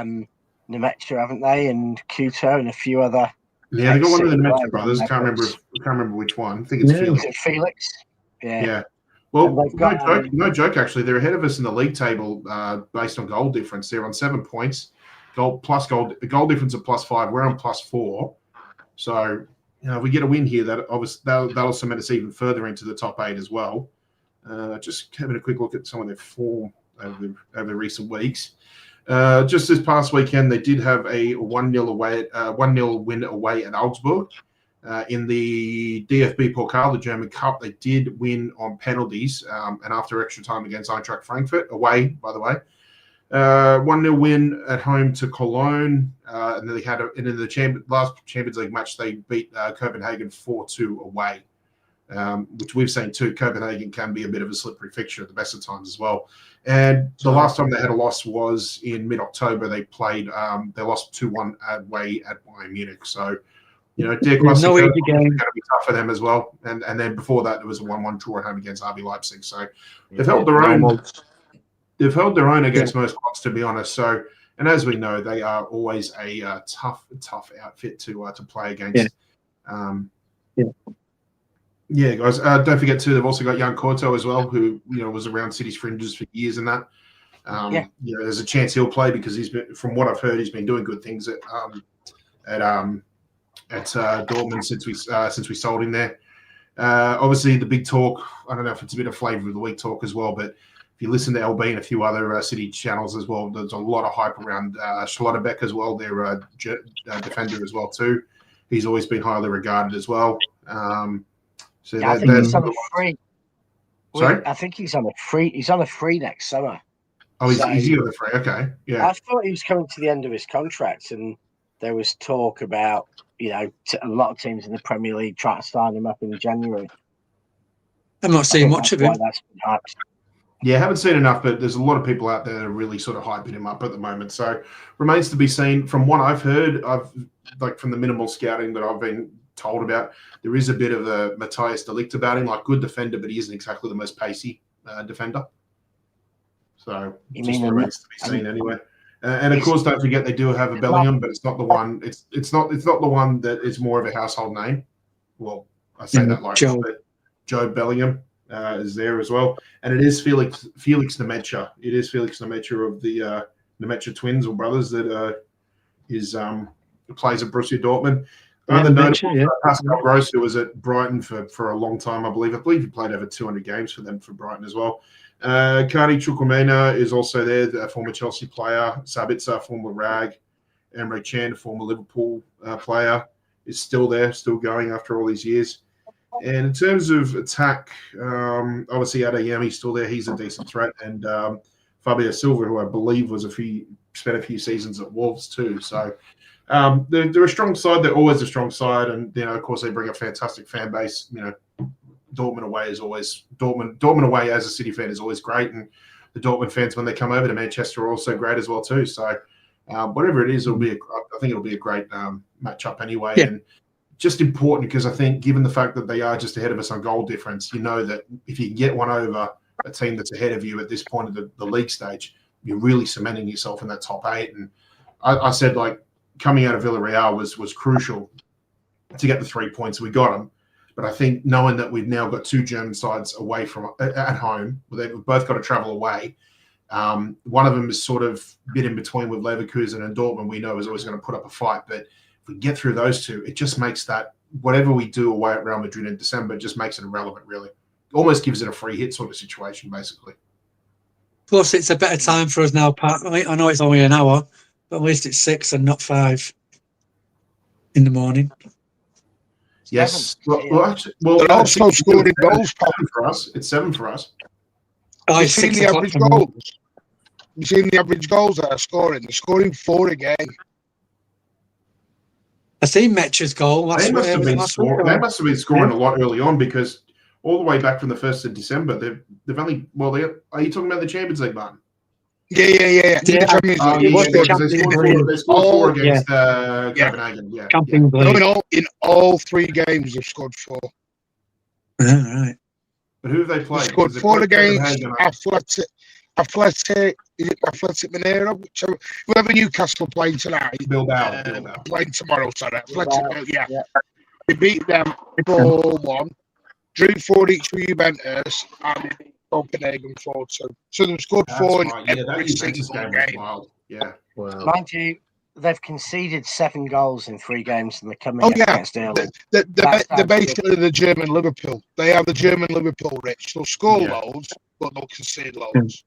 Nemecha, haven't they, and Kuto and a few other. Yeah, they got one of the Nemecha brothers. I can't remember which one. I think it's Felix. Is it Felix? Yeah. Well, no joke. Actually, they're ahead of us in the league table based on goal difference. They're on 7 points. Goal difference of +5. We're on +4. So if we get a win here, that'll cement us even further into the top 8 as well. Just having a quick look at some of their form over recent weeks. Just this past weekend, they did have a 1-0 win away at Augsburg. In the DFB Pokal, the German Cup, they did win on penalties and after extra time against Eintracht Frankfurt, away, by the way. 1-0 win at home to Cologne. And then they had in the last Champions League match, they beat Copenhagen 4-2 away. Which we've seen too. Copenhagen can be a bit of a slippery fixture at the best of times as well. And the last time they had a loss was in mid-October. They played. They lost 2-1 away at Bayern Munich. So, Der Klassiker is going to be tough for them as well. And then before that, there was a 1-1 draw at home against RB Leipzig. So they've held their own. They've held their own against most clubs, to be honest. So, and as we know, they are always a tough outfit to play against. Yeah, guys. Don't forget too. They've also got young Corto as well, who was around City's fringes for years and that. There's a chance he'll play because he's been, from what I've heard, he's been doing good things at Dortmund since we sold him there. Obviously, the big talk. I don't know if it's a bit of flavour of the week talk as well, but if you listen to LB and a few other City channels as well, there's a lot of hype around Schlotterbeck as well. Their defender as well too. He's always been highly regarded as well. I think he's on a free. Sorry? I think he's on a free. He's on a free next summer. Oh, is he on the free? Okay, yeah. I thought he was coming to the end of his contract, and there was talk about a lot of teams in the Premier League trying to sign him up in January. I'm not seeing much of him. Yeah, I haven't seen enough, but there's a lot of people out there that are really sort of hyping him up at the moment. So remains to be seen. From what I've heard, from the minimal scouting that I've been told about, there is a bit of a Matthias de Ligt about him, like good defender, but he isn't exactly the most pacey defender. So just remains to be seen anyway. And of course, don't forget they do have a Bellingham, but it's not the one. It's not the one that is more of a household name. Well, I say that like but Joe Bellingham is there as well, and it is Felix Nemecha. It is Felix Nemecha of the Nemecha twins or brothers that plays at Borussia Dortmund. Other notable, Pascal Gross, who was at Brighton for a long time, I believe. I believe he played over 200 games for them for Brighton as well. Kadi Chukwuemeka is also there, a former Chelsea player. Sabitzer, former Rag. Emre Can, former Liverpool player, is still there, still going after all these years. And in terms of attack, obviously Adeyemi's still there. He's a decent threat. And Fabio Silva, who I believe was spent a few seasons at Wolves too. So they're a strong side. They're always a strong side. And, of course, they bring a fantastic fan base. Dortmund away is always Dortmund away as a City fan is always great. And the Dortmund fans, when they come over to Manchester, are also great as well too. So whatever it is, I think it'll be a great matchup anyway. Yeah. And just important because I think given the fact that they are just ahead of us on goal difference, that if you can get one over a team that's ahead of you at this point of the league stage, you're really cementing yourself in that top 8. And I said, coming out of Villarreal was crucial to get the 3 points. We got them. But I think knowing that we've now got 2 German sides away from at home, we've both got to travel away. One of them is sort of bit in between with Leverkusen and Dortmund. We know is always going to put up a fight. But if we get through those 2, it just makes that whatever we do away at Real Madrid in December just makes it irrelevant, really. Almost gives it a free hit sort of situation, basically. Plus, it's a better time for us now, Pat. I know it's only an hour, but at least it's 6 and not 5 in the morning. Yes. They're also scoring goals for us. It's 7 for us. Oh, You've seen the average goals. You've seen the average goals that are scoring. They're scoring 4 a game. I seen Metch's goal. They must have been scoring a lot early on because all the way back from the 1st of December, they've only. Well, are you talking about the Champions League, Martin? Yeah. They scored 4 against Copenhagen. Yeah. In all 3 games, they've scored 4. All right. But who have they played? They scored 4 against Athletic Mineiro, whoever Newcastle playing tonight. Bilbao. Playing tomorrow, sorry. Athletic, yeah. They beat them 4-1. Drew 4 each for Juventus and Copenhagen 4-2. So they've scored 4 in every single game. Wild. Yeah. Wow. Mind you, they've conceded 7 goals in 3 games and they're coming against Sterling. They're basically the German Liverpool. They are the German Liverpool, Rich. They'll score loads, but they'll concede loads.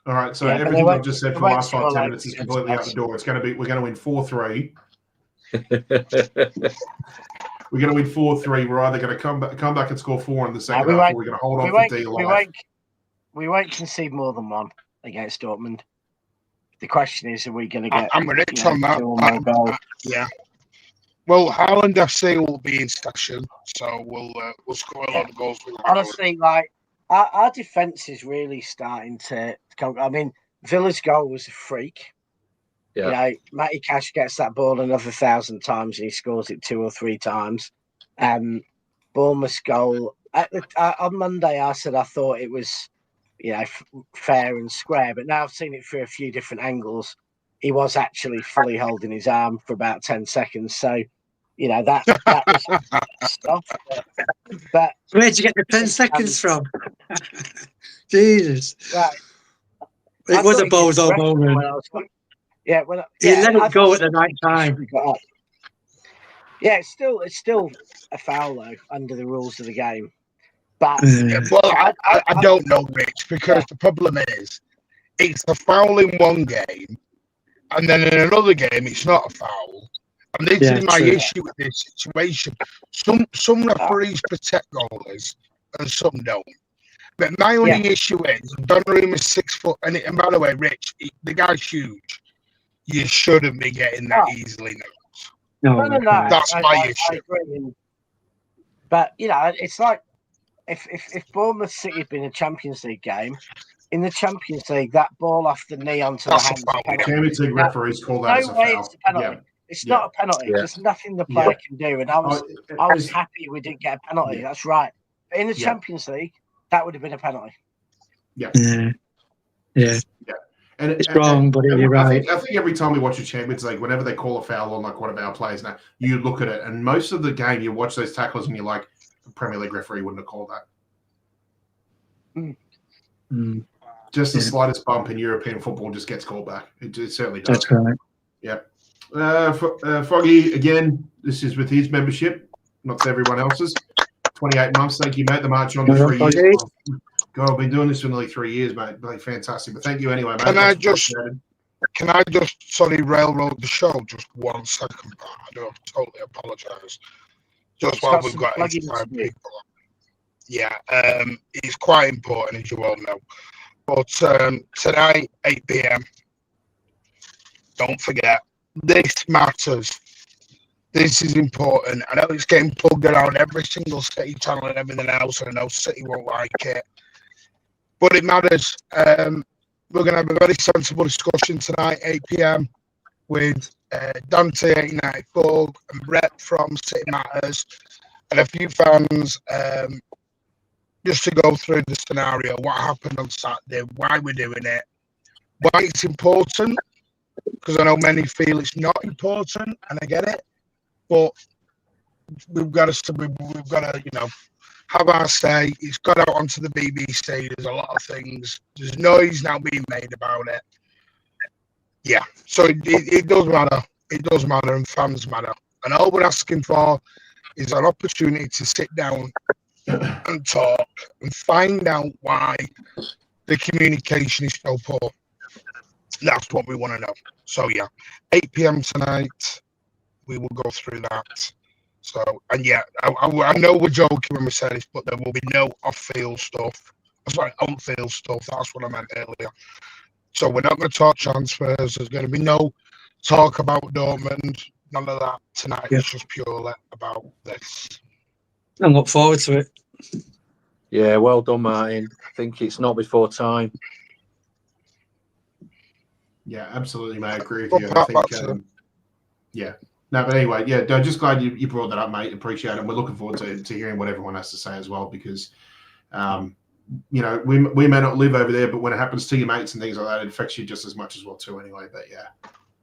All right, so everything I've just said for the last 5-10 minutes is completely out the door. We're going to win 4-3. We're going to win 4-3. We're either going to come back and score 4 in the second half, or we're going to hold on for D alive. We won't concede more than 1 against Dortmund. The question is, are we going to get? I'm rich on that. Yeah. Well, Haaland FC will be in session, so we'll score a lot of goals. Honestly, our defense is really starting to come. I mean, Villa's goal was a freak. Yeah. Matty Cash gets that ball another 1,000 times and he scores it 2 or 3 times. Bournemouth's goal on Monday, I said I thought it was, fair and square, but now I've seen it through a few different angles. He was actually fully holding his arm for about 10 seconds. So, that was stuff. But where'd you get the 10 seconds from? Jesus. Right. It was a bozo moment. Yeah, he let it go at the right time. Yeah, it's still a foul though under the rules of the game. But I don't know, Rich, because the problem is it's a foul in one game, and then in another game it's not a foul. And this is my issue with this situation. Some referees protect goalies and some don't. But my only issue is Donnarumma is 6 foot, and by the way, Rich, the guy's huge. You shouldn't be getting that easily now. No. That's my issue. But it's like if Bournemouth City had been a Champions League game, in the Champions League, that ball off the knee onto the hands. Champions League referees call that as a foul. It's a penalty. Yeah. It's not a penalty. Yeah. There's nothing the player can do. And I was happy we didn't get a penalty. Yeah. That's right. But in the Champions League, that would have been a penalty. Yeah. And it's wrong, but you're right. I think every time we watch a Champions League, whenever they call a foul on one of our players now, you look at it, and most of the game you watch those tackles and you're like, the Premier League referee wouldn't have called that. Just the slightest bump in European football just gets called back. It certainly does. That's right. Yeah. Foggy, again, this is with his membership, not to everyone else's. 28 months. Thank you, mate. The march on to 3 years. God, I've been doing this for nearly 3 years, mate. Like, fantastic. But thank you anyway, mate. And I just Can I just, railroad the show just 1 second? I do totally apologise. Just while we've got 85 people. Yeah, it's quite important, as you all know. But tonight, 8 p.m. Don't forget, this matters. This is important. I know it's getting plugged around every single City channel and everything else, and I know City won't like it. But it matters. We're going to have a very sensible discussion tonight, 8 p.m, with Dante 1894 and Brett from City Matters, and a few fans, just to go through the scenario, what happened on Saturday, why we're doing it, why it's important, because I know many feel it's not important, and I get it, but we've got to, have our say. It's got out onto the BBC. There's a lot of things. There's noise now being made about it. Yeah, so it does matter. It does matter, and fans matter. And all we're asking for is an opportunity to sit down and talk and find out why the communication is so poor. That's what we want to know. So yeah, 8 p.m. tonight, we will go through that. So, and yeah, I know we're joking when we say this, but there will be no off-field stuff. Sorry, on-field stuff. That's what I meant earlier. So we're not going to talk transfers. There's going to be no talk about Dortmund. None of that tonight. Yeah. It's just purely about this. I look forward to it. Yeah, well done, Martin. I think it's not before time. Yeah, absolutely, mate. I agree with you. I think, yeah. No, but anyway, yeah, just glad you brought that up, mate. Appreciate it. And we're looking forward to hearing what everyone has to say as well, because, we may not live over there, but when it happens to your mates and things like that, it affects you just as much as well too anyway. But yeah,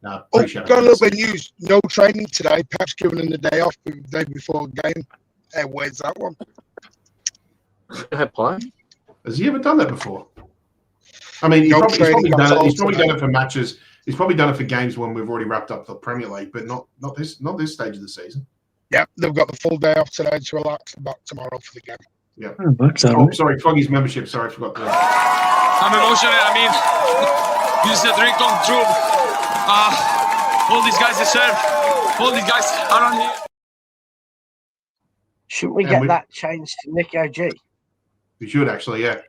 no, appreciate it. Got a little bit of news. No training today. Pep's giving him the day off the day before the game. Hey, where's that one? Has he ever done that before? I mean, he's probably done it for matches. He's probably done it for games when we've already wrapped up the Premier League, but not this stage of the season. Yeah, they've got the full day off today to relax and back tomorrow for the game. Yeah. Sorry, Foggy's membership. Sorry, I forgot that. I'm emotional. I mean, this is a dream come true. All these guys deserve. All these guys around here. Shouldn't we get that changed to Nick OG? We should actually, yeah.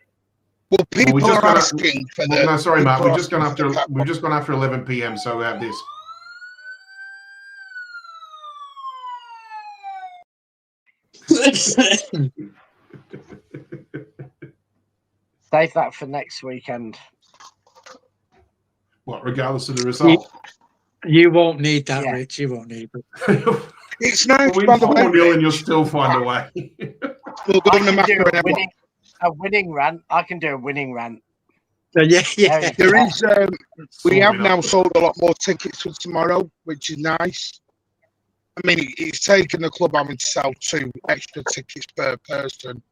Well, people are asking for the. No, sorry, Mark. We've just gone after 11 p.m. So we have this. Save that for next weekend. What, regardless of the result? You won't need that, yeah. Rich. You won't need it. It's nice. We'll win 4-0 and you'll still find a way. We'll go a winning rant. I can do a winning rant. Yeah. There is. We have now sold a lot more tickets for tomorrow, which is nice. I mean, it's taken the club having to sell 2 extra tickets per person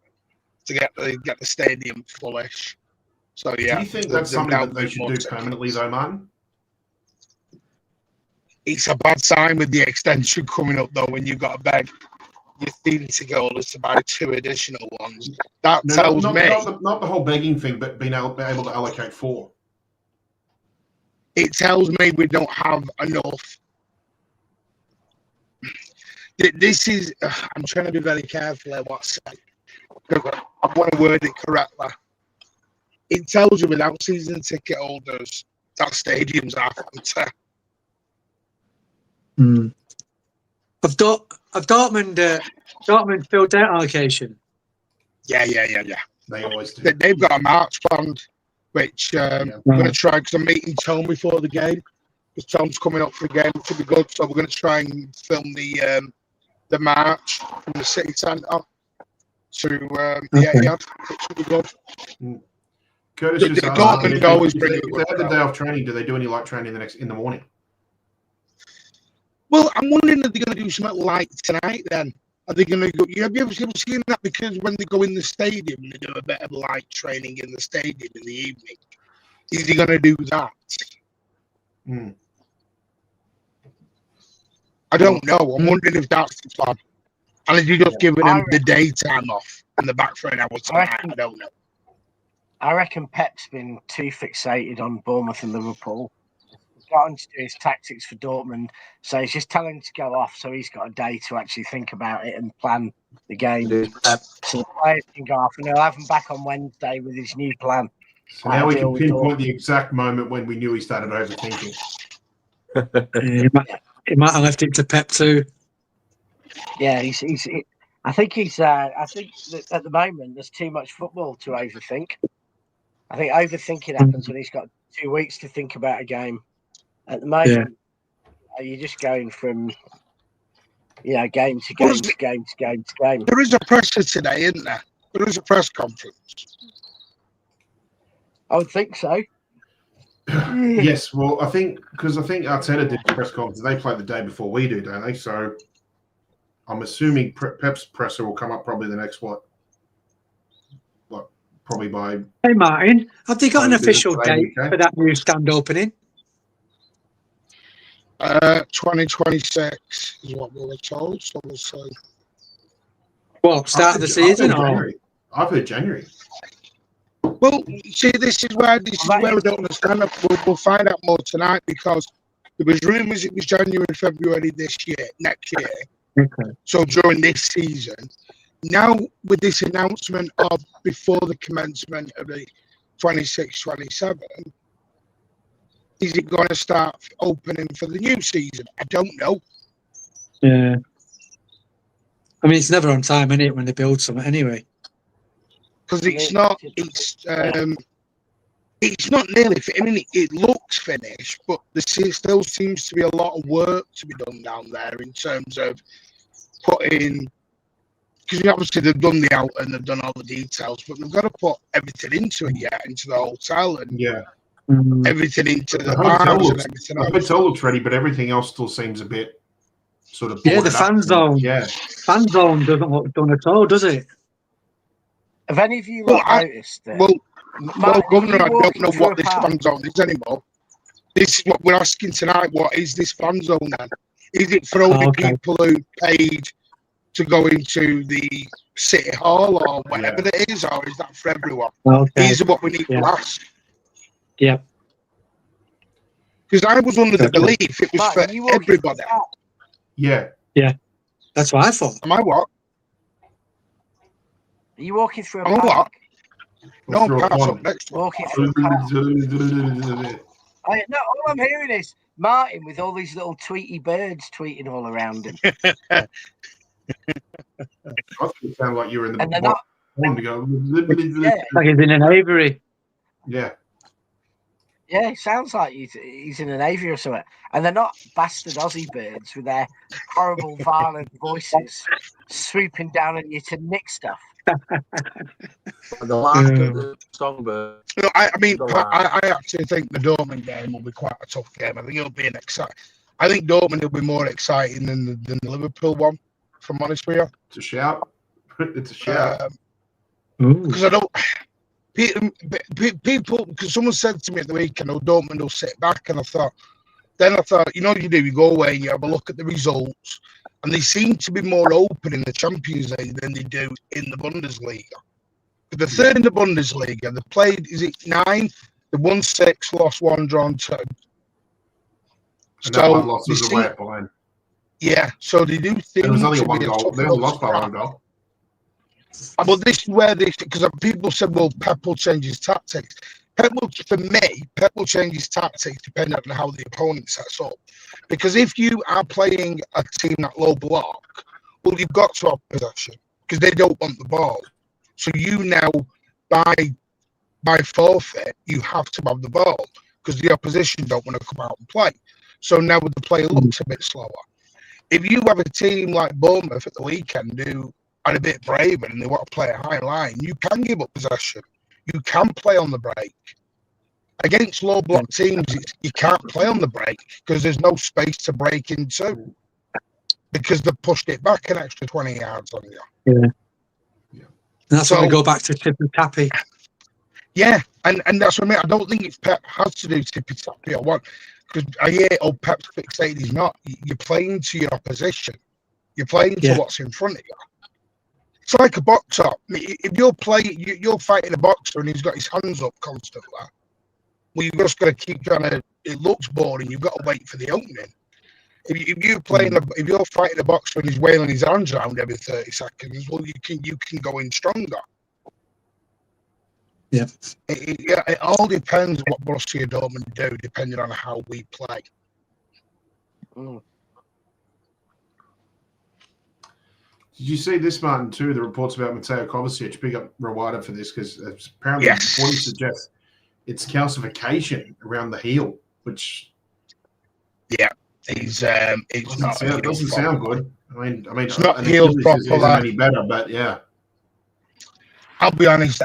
to get the stadium fullish. So yeah. Do you think that's something that they should do permanently, though, Martin? It's a bad sign with the extension coming up, though, when you've got to beg your season ticket holders to buy 2 additional ones. That tells me not the whole begging thing, but being able to allocate 4. It tells me we don't have enough. This is. I'm trying to be very careful at what I say. I want to word it correctly. It tells you without season ticket holders that stadiums are empty. Have Dortmund filled their allocation? Yeah. They always do. They've got a march planned, which we're going to try, because I'm meeting Tom before the game. Because Tom's coming up for the game, which will be good. So we're going to try and film the march from the city centre to the Etihad, which will be good. Curtis just asked, if they have the day off training, do they do any light training in the morning? Well, I'm wondering if they're going to do something like tonight then. Are they going to go? Have you ever seen that? Because when they go in the stadium, they do a bit of light training in the stadium in the evening. Is he going to do that? I don't know. I'm wondering if that's the plan. And if you're just giving them the daytime off and the back for an hour tonight, I don't know. I reckon Pep's been too fixated on Bournemouth and Liverpool got on to do his tactics for Dortmund. So he's just telling him to go off, so he's got a day to actually think about it and plan the game. So the players can go off, and he'll have him back on Wednesday with his new plan. So now we can pinpoint the exact moment when we knew he started overthinking. He might have left it to Pep too. Yeah, I think that at the moment there's too much football to overthink. I think overthinking happens when he's got 2 weeks to think about a game. At the moment, you're just going from game to game to game to game to game. There is a presser today, isn't there? There is a press conference. I would think so. Yes, well, I think Arteta did the press conference. They play the day before we do, don't they? So I'm assuming Pep's presser will come up probably the next probably by. Hey Martin, have they got an official date for that new stand opening? 2026 is what we were told. So we'll see. Well, start of the season, or I've heard January. Well, see, this is where we don't understand. We'll find out more tonight, because there was rumours it was January, February next year. Okay. So during this season, now with this announcement of before the commencement of the 26-27, is it going to start opening for the new season? I don't know. Yeah. I mean, it's never on time, is it, when they build something anyway? Because it's not nearly. I mean, it looks finished, but there still seems to be a lot of work to be done down there in terms of putting. Because obviously they've done the out and they've done all the details, but they've got to put everything into it yet, into the hotel and everything into the bars and everything. The hotel looks ready, but everything else still seems a bit sort of. Yeah, the fan zone. Yeah, fan zone doesn't look done at all, does it? Have any of you noticed that? Well, Governor, I don't know what this fan zone is anymore. This is what we're asking tonight. What is this fan zone then? Is it for only people who paid to go into the City Hall or whatever it is, or is that for everyone? These are what we need to ask. Yeah. Because I was under the belief it was for everybody. Yeah. Yeah. That's what I thought. Am I what? Are you walking through a park? What? No, park's up next. Walking through a park. No, all I'm hearing is Martin with all these little tweety birds tweeting all around him. I thought it sounded like you were in the. And they're not. Like he's in an aviary. Yeah. Yeah, it sounds like he's in an aviary or something. And they're not bastard Aussie birds with their horrible, violent voices swooping down on you to nick stuff. The last of the songbird. No, I mean, I actually think the Dortmund game will be quite a tough game. I think it'll be I think Dortmund will be more exciting than the Liverpool one, if I'm honest with you. It's a shout. It's a shout. Because I don't. People, because someone said to me at the weekend, Dortmund will sit back, and I thought, you know what you do? You go away and you have a look at the results, and they seem to be more open in the Champions League than they do in the Bundesliga. But the third in the Bundesliga, they played, is it 9? They won 6, lost 1, drawn 2. And so that one loss was away at Bayern. Yeah, so they do think there was only one goal. They only lost by 1 goal. Well, this is where because people said, well, Pep will change his tactics. Pep will change his tactics depending on how the opponent sets up. Because if you are playing a team that low block, well, you've got to have possession because they don't want the ball. So you now, by forfeit, you have to have the ball because the opposition don't want to come out and play. So now the play looks a bit slower. If you have a team like Bournemouth at the weekend who are a bit braver and they want to play a high line, you can give up possession. You can play on the break. Against low block teams, you can't play on the break because there's no space to break into because they've pushed it back an extra 20 yards on you. Yeah. That's why we go back to tippy tappy. Yeah, and that's what I mean. I don't think it's Pep has to do tippy tappy or what, because I hear Pep's fixated. He's not. You're playing to your opposition. You're playing to what's in front of you. It's like a boxer. If you're fighting a boxer and he's got his hands up constantly, well, you've just got to keep trying to it looks boring. You've got to wait for the opening. If you're fighting a boxer and he's wailing his hands around every 30 seconds, well, you can go in stronger. Yeah. It all depends what Borussia Dortmund do, depending on how we play. Did you see this, Martin, too? The reports about Mateo Kovacic. Big up Rawada for this, because apparently reports suggest it's calcification around the heel, which it's not. It doesn't sound good. I mean, it's not healed properly. Isn't any better, but yeah. I'll be honest.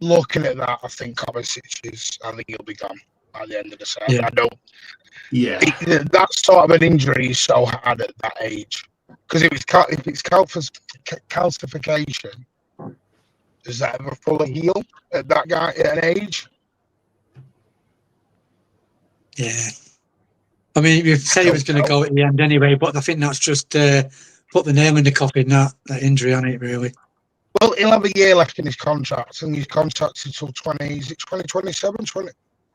Looking at that, I think Kovacic I think he'll be gone by the end of the season. Yeah. I don't. Yeah. That sort of an injury is so hard at that age. Because if it's calcification, does that ever fully heal at that guy at an age? Yeah. I mean, you said he was going to go at the end anyway, but I think that's just put the nail in the coffin, that injury on it, really. Well, he'll have a year left in his contract, and he's contracted until 2027?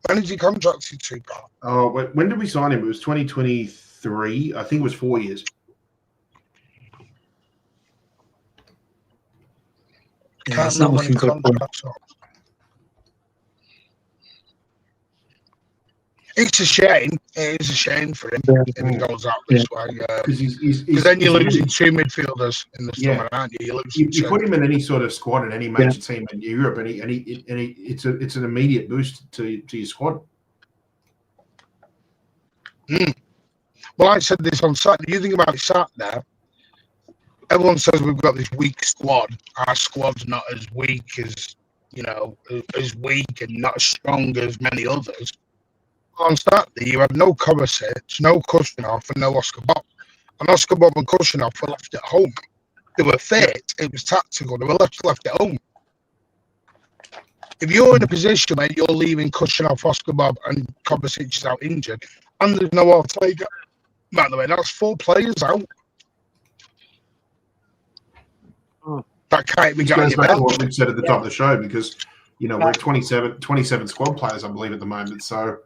When is he contracted to, Carl? Oh, when did we sign him? It was 2023. I think it was 4 years. Can't remember when he contracts up. It's a shame. It is a shame for him if he goes out this way. Because then you're losing two midfielders in the summer, aren't you? You put him in any sort of squad in any major team in Europe, and it's an immediate boost to your squad. Well, I said this on Saturday. You think about it, Saturday. Everyone says we've got this weak squad. Our squad's not as weak as as weak and not as strong as many others. On Saturday, you had no Kovacic, no Kushnerov, and no Oscar Bob. And Oscar Bob and Kushnerov were left at home. They were fit. It was tactical. They were left at home. If you're in a position where you're leaving Kushnerov, Oscar Bob, and Kovacic is out injured, and there's no Ortega, by the way, that's 4 players out. That can't be going back to what we said at the top of the show, because we're 27 squad players, I believe, at the moment. So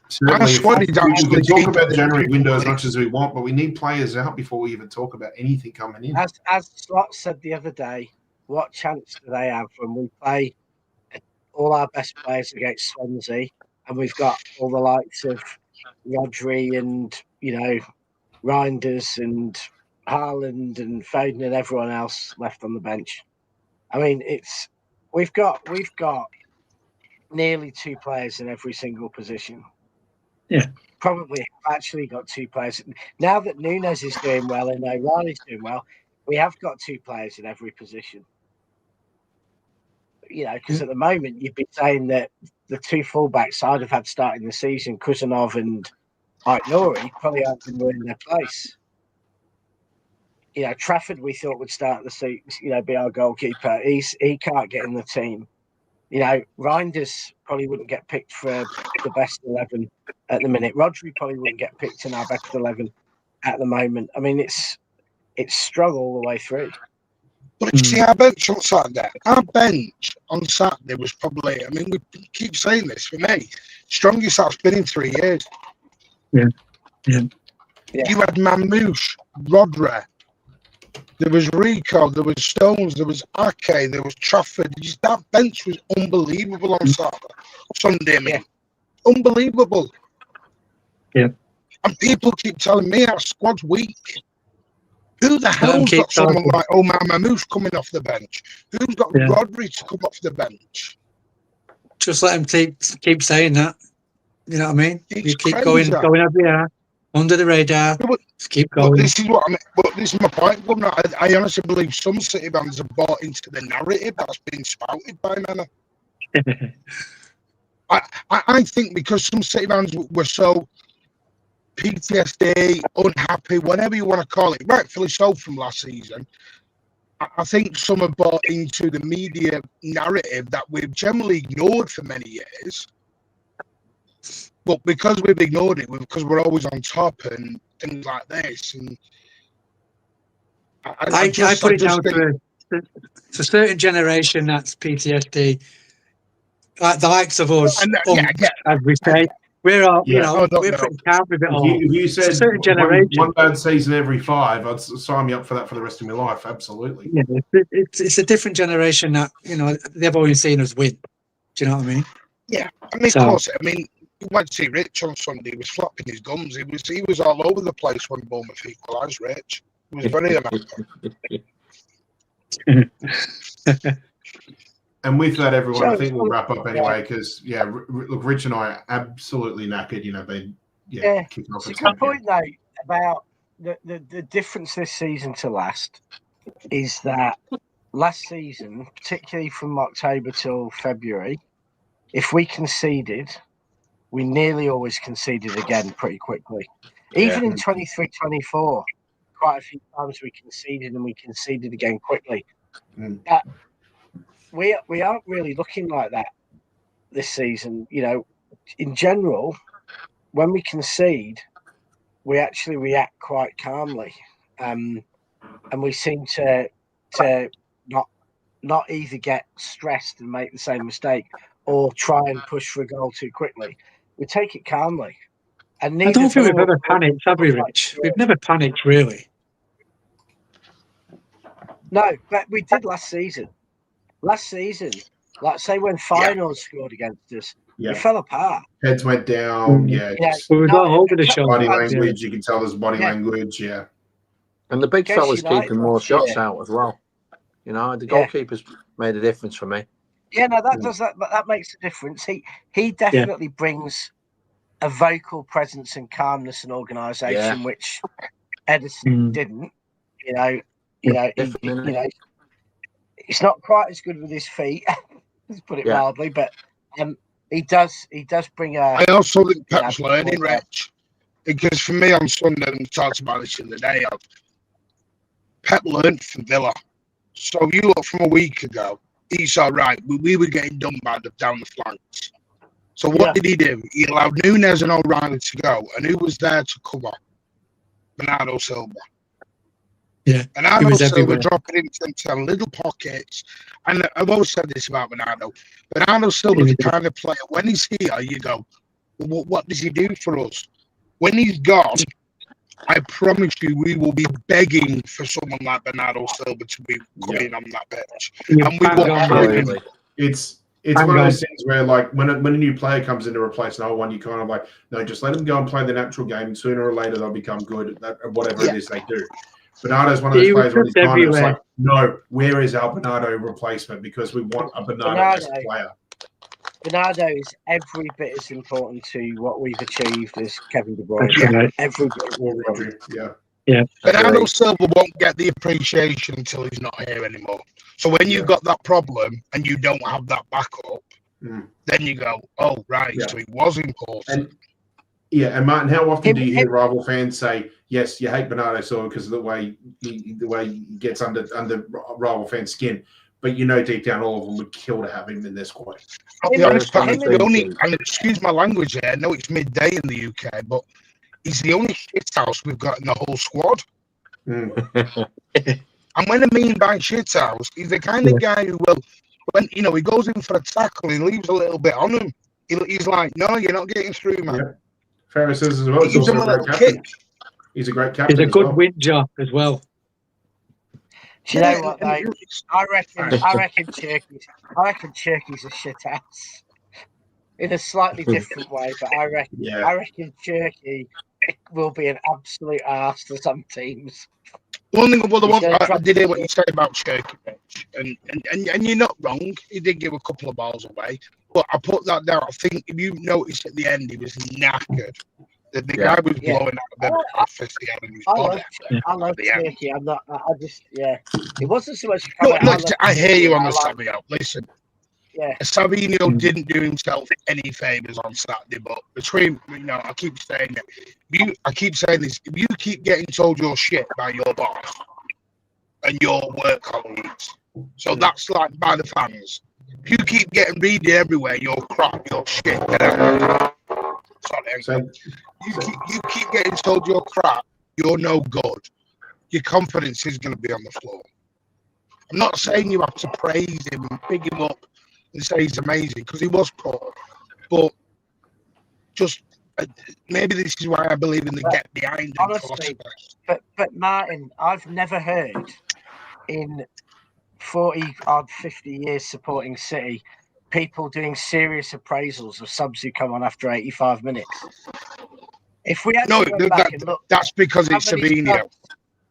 certainly, we can talk about the January window as much as we want, but we need players out before we even talk about anything coming in. As Slot said the other day, what chance do they have when we play all our best players against Swansea, and we've got all the likes of Rodri and Reinders and Haaland and Foden and everyone else left on the bench? I mean, we've got nearly 2 players in every single position. Yeah, probably actually got 2 players now that Nunes is doing well and O'Reilly's doing well. We have got 2 players in every position. Because at the moment you'd be saying that the 2 fullbacks I'd have had starting the season, Kuzanov and Aït-Nouri, probably aren't going to win their place. Trafford we thought would start the season, be our goalkeeper. He can't get in the team. Reinders probably wouldn't get picked for the best 11 at the minute. Rodri probably wouldn't get picked in our best 11 at the moment. I mean, it's struggle all the way through. But you see, our bench on Saturday. Our bench on Saturday was probably, we keep saying this, for me, strongest that's been in 3 years. Yeah. You had Mamouche, Rodri. There was Rico, there was Stones, there was Ake, there was Trafford. That bench was unbelievable on Sunday. Unbelievable. Yeah. And people keep telling me our squad's weak. Who the hell's got someone like Omar Mamouche coming off the bench? Who's got Rodri to come off the bench? Just let him keep saying that. You know what I mean? You keep crazy. going every year, under the radar. Just keep going. But this is what I mean. But this is my point. I honestly believe some City fans have bought into the narrative that's been spouted by men. I think because some City fans were so PTSD, unhappy, whatever you want to call it, rightfully so from last season, I think some have bought into the media narrative that we've generally ignored for many years. But because we've ignored it, because we're always on top and things like this, and I put it down to a certain generation that's PTSD, like the likes of us, as we say. we're all, Yeah. we're pretty calm with it all. If you said it's a certain generation. one bad season every 5, I'd sign me up for that for the rest of my life. Absolutely. Yeah, it's a different generation that they've always seen us win. Do you know what I mean? Yeah, I mean, of course. I mean, you went to see Rich on Sunday. He was flapping his gums. He was all over the place when Bournemouth equalised. Rich, he was very happy. And with that, everyone, I think we'll wrap up anyway because look, Rich and I are absolutely knackered. Kicking off. It's a good point though about the difference this season to last is that last season, particularly from October till February, if we conceded, we nearly always conceded again pretty quickly. Even in 23-24, quite a few times we conceded and we conceded again quickly. We aren't really looking like that this season. In general, when we concede, we actually react quite calmly, and we seem to not either get stressed and make the same mistake or try and push for a goal too quickly. We take it calmly. And I don't think we've ever panicked, have we, Rich? We've never panicked, really. No, but we did last season. Last season, like say when finals scored against us, we fell apart. Heads went down. We were all over the show. Body language, you can tell there's body language. Yeah. And the big fella's keeping more shots out as well. The goalkeeper's made a difference for me. Yeah, no, that makes a difference. He definitely brings a vocal presence and calmness and organisation, which Edison didn't. It's not quite as good with his feet, let's put it mildly, but he does bring a. I also think Pep's learning, Rich, because for me on Sunday, and we talked about this in the day, Pep learned from Villa. So you look from a week ago, he saw we were getting done down the flanks. So what did he do? He allowed Nunes and O'Reilly to go, and who was there to cover? Bernardo Silva. Yeah, Bernardo Silva dropping into little pockets. And I've always said this about Bernardo. Bernardo Silva's the kind of player, when he's here, you go, what does he do for us? When he's gone, I promise you, we will be begging for someone like Bernardo Silva to be coming on that bench. And we will. It's one of those things where, like, when a new player comes in to replace an old one, you kind of like, no, just let them go and play the natural game. And sooner or later, they'll become good at whatever it is they do. Bernardo's one of those players when he's gone, it's like, no, where is our Bernardo replacement? Because we want a Bernardo player. Bernardo is every bit as important to what we've achieved as Kevin De Bruyne. Every bit. Yeah. Bernardo Silva won't get the appreciation until he's not here anymore. So when you've got that problem and you don't have that backup, then you go, oh, right, so he was important. And Martin, how often do you hear rival fans say, yes, you hate Bernardo Silva because of the way he gets under rival fans' skin, but deep down all of them would kill to have him in their squad. I'll be honest, and excuse my language here, I know it's midday in the UK, but he's the only shithouse we've got in the whole squad. And when I mean by shithouse, he's the kind of guy who will, when he goes in for a tackle, he leaves a little bit on him. He's like, no, you're not getting through, man. Yeah. Ferris says as well. He's also a great captain. He's a great captain. He's a good whinger as well. Do you know what, though? I reckon Cherky's a shit ass. In a slightly different way, but I reckon Cherky will be an absolute arse to some teams. One thing, I did hear what you said about Cherky, Rich, and you're not wrong. He did give a couple of balls away, but I put that down. I think if you noticed at the end, he was knackered. The guy was blowing out of the office. I love Cherky. It wasn't so much. I hear you on the Savio. Listen. Yeah, Savino didn't do himself any favors on Saturday, but between I keep saying it. I keep saying this. If you keep getting told your shit by your boss and your work colleagues, so that's like by the fans. If you keep getting reading everywhere, you're crap, you're shit. Sorry, you keep getting told you're crap, you're no good. Your confidence is going to be on the floor. I'm not saying you have to praise him and pick him up and say he's amazing, because he was poor, but just maybe this is why I believe in the get behind. Honestly, but Martin, I've never heard in 40 odd 50 years supporting City people doing serious appraisals of subs who come on after 85 minutes. If we actually went back and looked, that's because it's Savinio.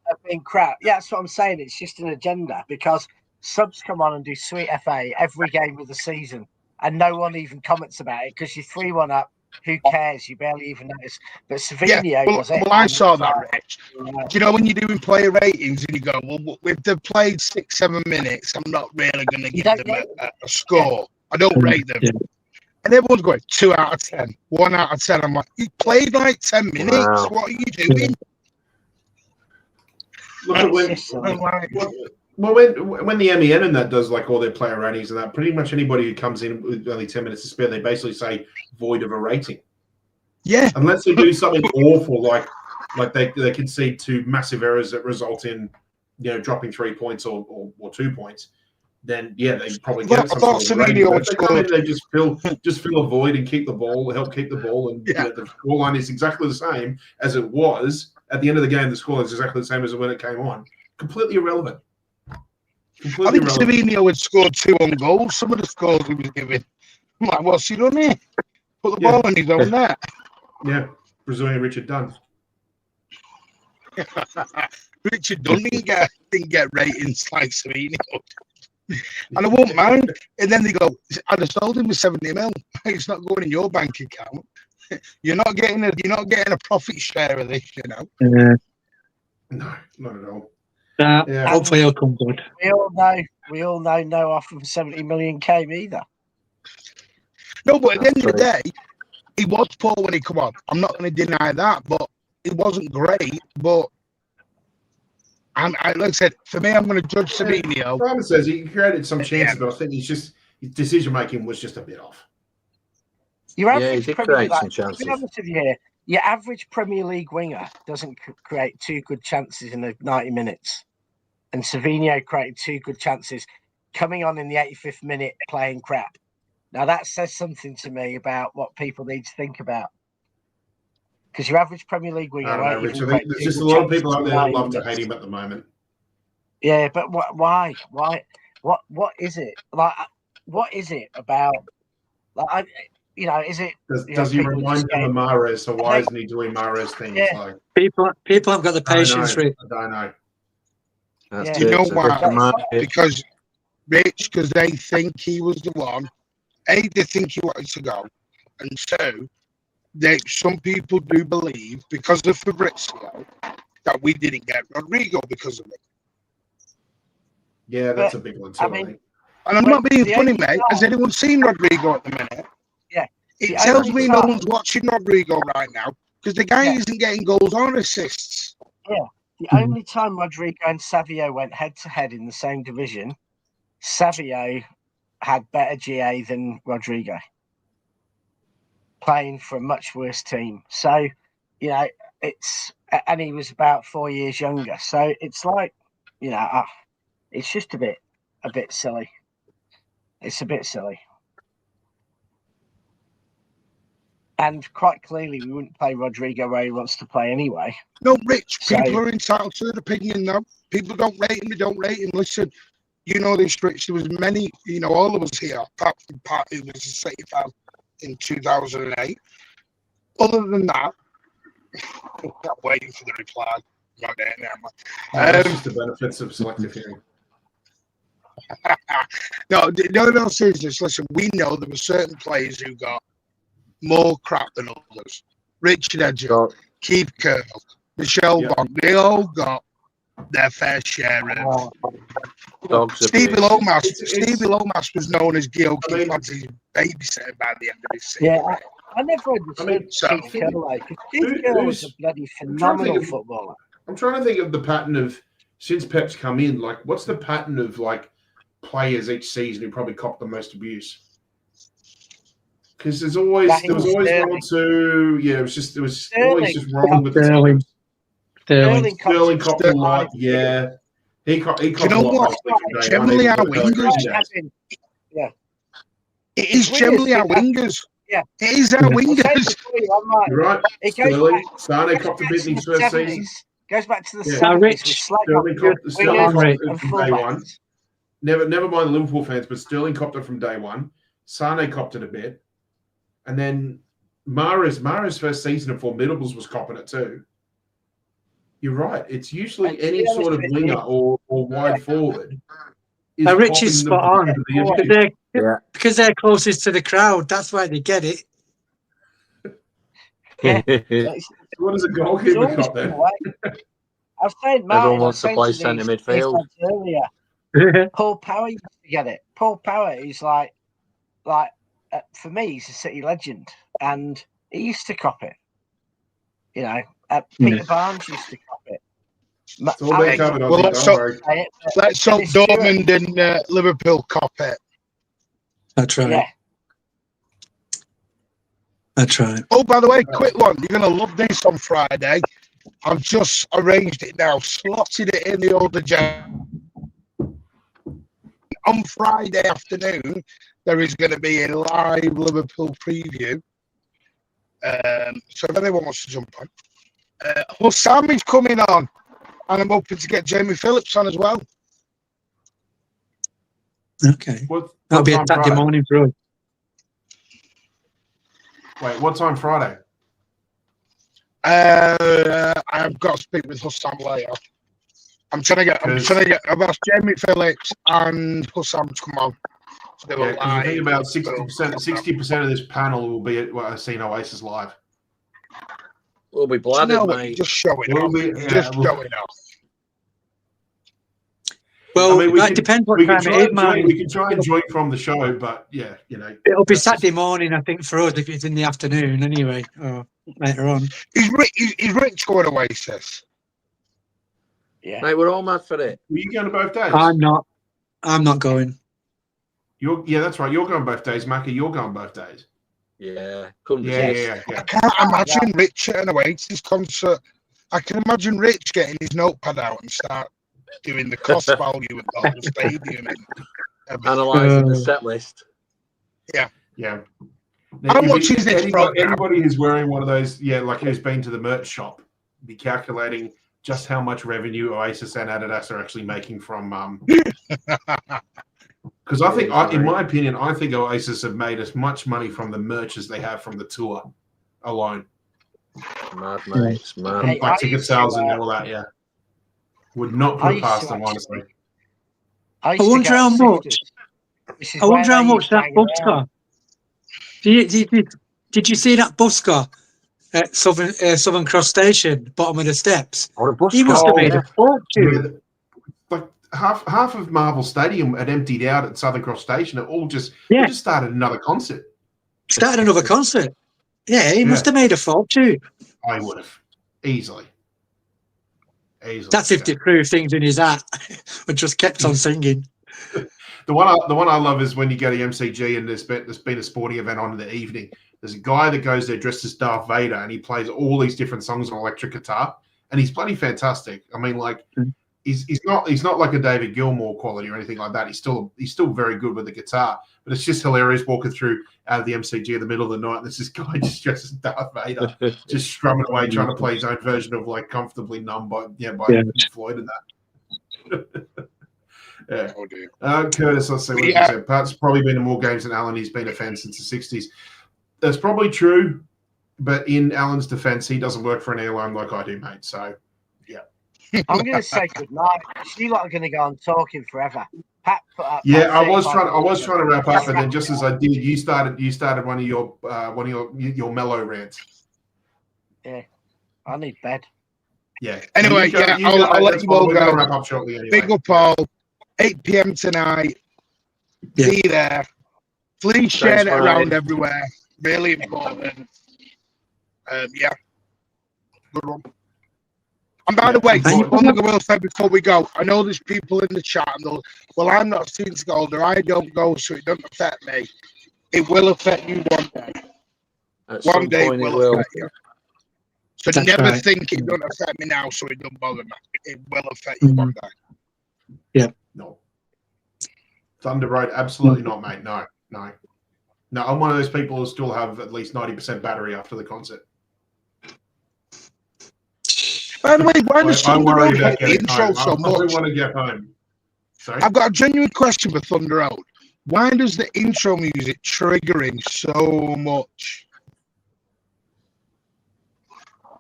Have been crap. Yeah, that's what I'm saying. It's just an agenda because subs come on and do sweet FA every game of the season, and no one even comments about it because you're 3-1 up. Who cares? You barely even notice. But Savinio does it. Well, I saw that, Rich. Do you know when you're doing player ratings and you go, well, if they've played 6-7 minutes, I'm not really going to give them a score. I don't rate them. And everyone's going 2 out of 10, 1 out of 10. I'm like, you played like 10 minutes. Wow. What are you doing? Look, when the MEN and that does like all their player ratings and that, pretty much anybody who comes in with only 10 minutes to spare, they basically say void of a rating. Yeah. Unless they do something awful, like they concede 2 massive errors that result in, dropping 3 points or 2 points. Then they probably get some sort of rating. If they come in, they just fill a void and keep the ball, help keep the ball, and the scoreline is exactly the same as it was at the end of the game. The scoreline is exactly the same as when it came on. Completely irrelevant. I think Savinio had scored 2 on goals. Some of the scores he was giving, I'm like, what's he done here? Put the ball in his own net. Yeah, Brazilian Richard Dunn. Richard Dunn didn't get ratings like Savinio. And I won't mind. And then they go, I'd have sold him with 70 mil. It's not going in your bank account. You're not getting a profit share of this, No, not at all. Hopefully it'll come good. We all know no offer for 70 million came either. No, but at the end of the day, he was poor when he come on. I'm not going to deny that, but it wasn't great. But like I said, for me, I'm going to judge Savinio. Simon says he created some chances, but I think his decision making was just a bit off. Your average your average Premier League winger doesn't create 2 good chances in the 90 minutes, and Savinio created 2 good chances coming on in the 85th minute playing crap. Now that says something to me about what people need to think about. Because your average Premier League winger, I think there's just a lot of people out there that love to hate him at the moment. Yeah, but why? What is it? Like, what is it about? Like, is it? Does he remind them of Mahrez? So why isn't he doing Mahrez things? Yeah. Like, people haven't got the patience for it. I don't know. That's you know why? Because they think he was the one. A, they think he wanted to go, and 2, some people do believe because of Fabrizio that we didn't get Rodrigo because of it. Yeah, that's a big one too. And I'm not being funny, mate. Has anyone seen Rodrigo at the minute? Yeah. It tells me no one's watching Rodrigo right now because the guy isn't getting goals or assists. Yeah. The only time Rodrigo and Savio went head-to-head in the same division, Savio had better GA than Rodrigo, playing for a much worse team. So, and he was about 4 years younger. So it's like, it's just a bit silly. It's a bit silly. And quite clearly, we wouldn't play Rodrigo where he wants to play anyway. No, Rich, people are entitled to their opinion now. People don't rate him, they don't rate him. Listen, this, Rich, there was many, all of us here, apart from Pat, who was a City fan in 2008. Other than that, I'm waiting for the reply. Not there now. That's just the benefits of selective hearing. No, seriously. Listen, we know there were certain players who got more crap than others. Richard Edger, Keith Curl, Michelle Bond, they all got their fair share of. Stevie Lomas was known as Gil Keith Lads's babysitter by the end of his season. Yeah, I never understood Keith Curl. Keith Curl was a bloody phenomenal footballer. I'm trying to think of the pattern of, since Pep's come in, like, what's the pattern of, like, players each season who probably copped the most abuse? Because there was always one or two. Yeah, it was always just wrong with Sterling. Sterling copped a lot. Yeah, he copped a lot. Generally, our wingers. Yeah, it is generally our wingers. Yeah, it is our wingers. You're right. Sterling, Sane copped a bit in his first 70s. season. Goes back to the Yeah. 70s Rich, with slag Sterling copped wingers it and from day one. fullbacks. Never mind the Liverpool fans, but Sterling copped it from day one. Sane copped it a bit. And then Mahrez's first season for Middlebury's was copping it too. You're right. It's usually any sort of winger or wide forward. Rich is spot on because they're closest to the crowd. That's why they get it. Yeah. What does a goalkeeper cop then? I've said everyone wants to play centre midfield. Earlier. Paul Power used to get it. Paul Power is like for me, he's a City legend, and he used to cop it. You know, Peter Barnes used to cop it. Well, let's hope Dortmund and Liverpool cop it. That's right. Yeah. That's right. Oh, by the way, quick one. You're going to love this on Friday. I've just arranged it now, slotted it in the old agenda. On Friday afternoon, there is going to be a live Liverpool preview. So if anyone wants to jump on. Hussam is coming on, and I'm hoping to get Jamie Phillips on as well. Okay. That'll be a Saturday morning for us. Wait, what time Friday? I've got to speak with Hussam later. I've asked Jamie Phillips and Hussam to come on. Yeah, I think about 60% of this panel will be at I've seen Oasis live. We'll be blooded, mate. Just showing off. Showing off. Well, I mean, it depends what time it is, man. We can try and join from the show, but yeah, you know. It'll be Saturday morning, I think, for us if it's in the afternoon anyway, or later on. Is Rich going away, sis? Yeah. Mate, we're all mad for it. Were you going to both days? I'm not going. Yeah, that's right. You're going both days, Mackie. You're going both days. Yeah. Yeah. I can't imagine Rich at an Oasis concert. I can imagine Rich getting his notepad out and start doing the cost value of the whole stadium. Analysing the set list. Yeah. Now, How much is this anybody who's wearing one of those, like who's been to the merch shop, be calculating just how much revenue Oasis and Adidas are actually making from because I think, in my opinion, I think Oasis have made as much money from the merch as they have from the tour alone. Mad, mate. Mad. Like ticket sales and all that, yeah. Would not put it past them, honestly. I wonder how much. I wonder how much that busker. Did you see that busker at Southern Cross Station, bottom of the steps? He must have made a fortune. Like half of Marvel Stadium had emptied out at Southern Cross Station. It all just started another concert. Yeah, he must have made a fortune. I would have easily. That's if they threw things in his hat and just kept on singing. The one I love is when you go to MCG and there's been a sporting event on in the evening. There's a guy that goes there dressed as Darth Vader and he plays all these different songs on electric guitar, and he's bloody fantastic. I mean, like he's not like a David Gilmour quality or anything like that. He's still very good with the guitar, but it's just hilarious walking through out of the MCG in the middle of the night. And there's this guy just dressed as Darth Vader, just strumming away, trying to play his own version of like Comfortably Numb by Floyd and that. Yeah. Curtis, let's see what you said. Pat's probably been to more games than Alan. He's been a fan since the 60s. That's probably true, but in Alan's defense, he doesn't work for an airline like I do, mate. So, yeah. I'm going to say good night. You lot are going to go on talking forever. Pat put up. Yeah, I was trying to wrap up, and then just as I did, you started one of your mellow rants. Yeah, I need bed. Yeah. Anyway, I'll let you all go. Wrap up shortly. Anyway. Big up, all. 8 p.m. tonight. Yeah. Be there. Please share it around everywhere. Really important. Good one. And by the way, one thing I will say before we go, I know there's people in the chat and they'll, well, I'm not a season ticket holder. I don't go, so it doesn't affect me. It will affect you one day. One day it will affect you. So never think it don't affect me now, so it don't bother me. It will affect you one day. Yeah. No. Thunder Road, absolutely not, mate. No. No, I'm one of those people who still have at least 90% battery after the concert. By the way, why does I worry Thunder about hate the getting intro home. so I much? want to get home. Sorry? I've got a genuine question for Thunder Out. Why does the intro music trigger him so much?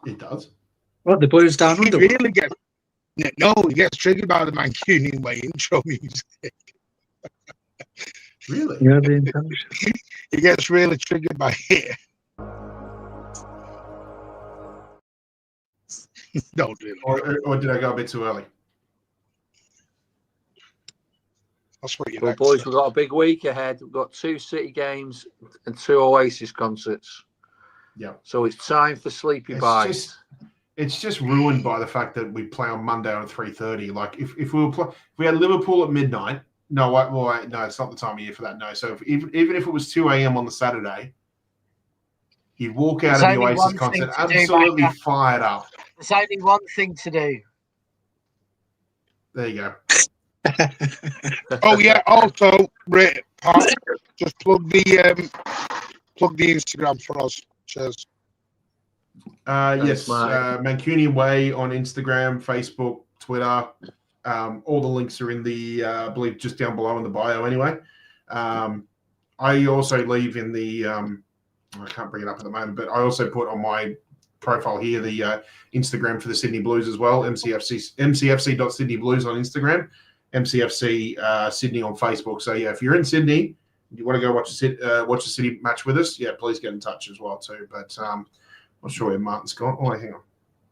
It does. What, the Blues Down He Under? really gets he gets triggered by the Mancunian way intro music. Really? Yeah, He gets really triggered by it. Don't do it. Or did I go a bit too early? That's what you Well, like. boys, we've got a big week ahead. We've got 2 City games and 2 Oasis concerts. Yeah. So it's time for sleepy bites. It's just ruined by the fact that we play on Monday at 3:30. Like if we had Liverpool at midnight. No, no, it's not the time of year for that. No. So even if it was 2 a.m. on the Saturday, you'd walk out of the Oasis concert absolutely fired up. There's only one thing to do. There you go. Oh yeah. Also, just plug the Instagram for us. Cheers. Yes, Mancunian Way on Instagram, Facebook, Twitter. All the links are in the, I believe, just down below in the bio. Anyway, I also leave in the. I can't bring it up at the moment, but I also put on my profile here the Instagram for the Sydney Blues as well. MCFC.SydneyBlues on Instagram. MCFC Sydney on Facebook. So yeah, if you're in Sydney, you want to go watch a City match with us, yeah, please get in touch as well too. But not sure where Martin's gone. Oh, hang on,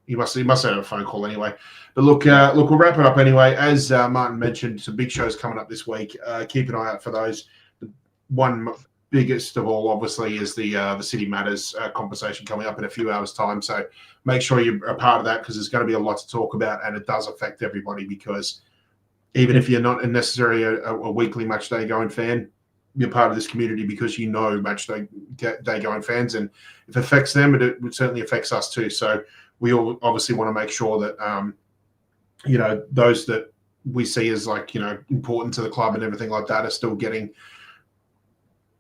he must have a phone call anyway. But look, we'll wrap it up anyway. As Martin mentioned, some big shows coming up this week. Keep an eye out for those. The one biggest of all, obviously, is the City Matters conversation coming up in a few hours' time. So make sure you're a part of that because there's going to be a lot to talk about, and it does affect everybody because. Even if you're not necessarily a weekly match day going fan, you're part of this community because you know match day going fans, and if it affects them, it certainly affects us too. So we all obviously want to make sure that those that we see as important to the club and everything like that are still getting.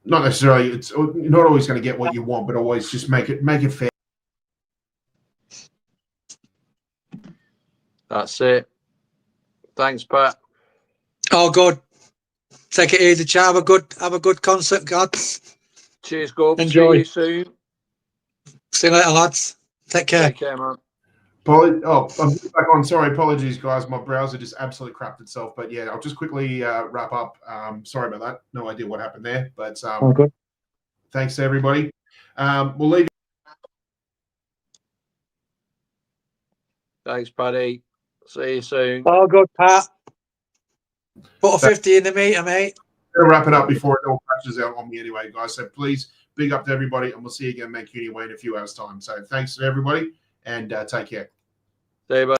Not necessarily, it's you're not always going to get what you want, but always just make it fair. That's it. Thanks, Pat. Oh, good. Take it easy, chat. Have a good concert, guys. Cheers, Gob. Enjoy. See you soon. See you later, lads. Take care. Take care, man. I'm back on. Sorry, apologies, guys. My browser just absolutely crapped itself. But yeah, I'll just quickly wrap up. Sorry about that. No idea what happened there. But good. Thanks to everybody. We'll leave. Thanks, Paddy. See you soon. Oh, good, Pat. Put a 50 in the meter, mate. I'm going to wrap it up before it all crashes out on me anyway, guys. So please, big up to everybody, and we'll see you again, Mancunian Way, in a few hours' time. So thanks to everybody, and take care. See you, bye.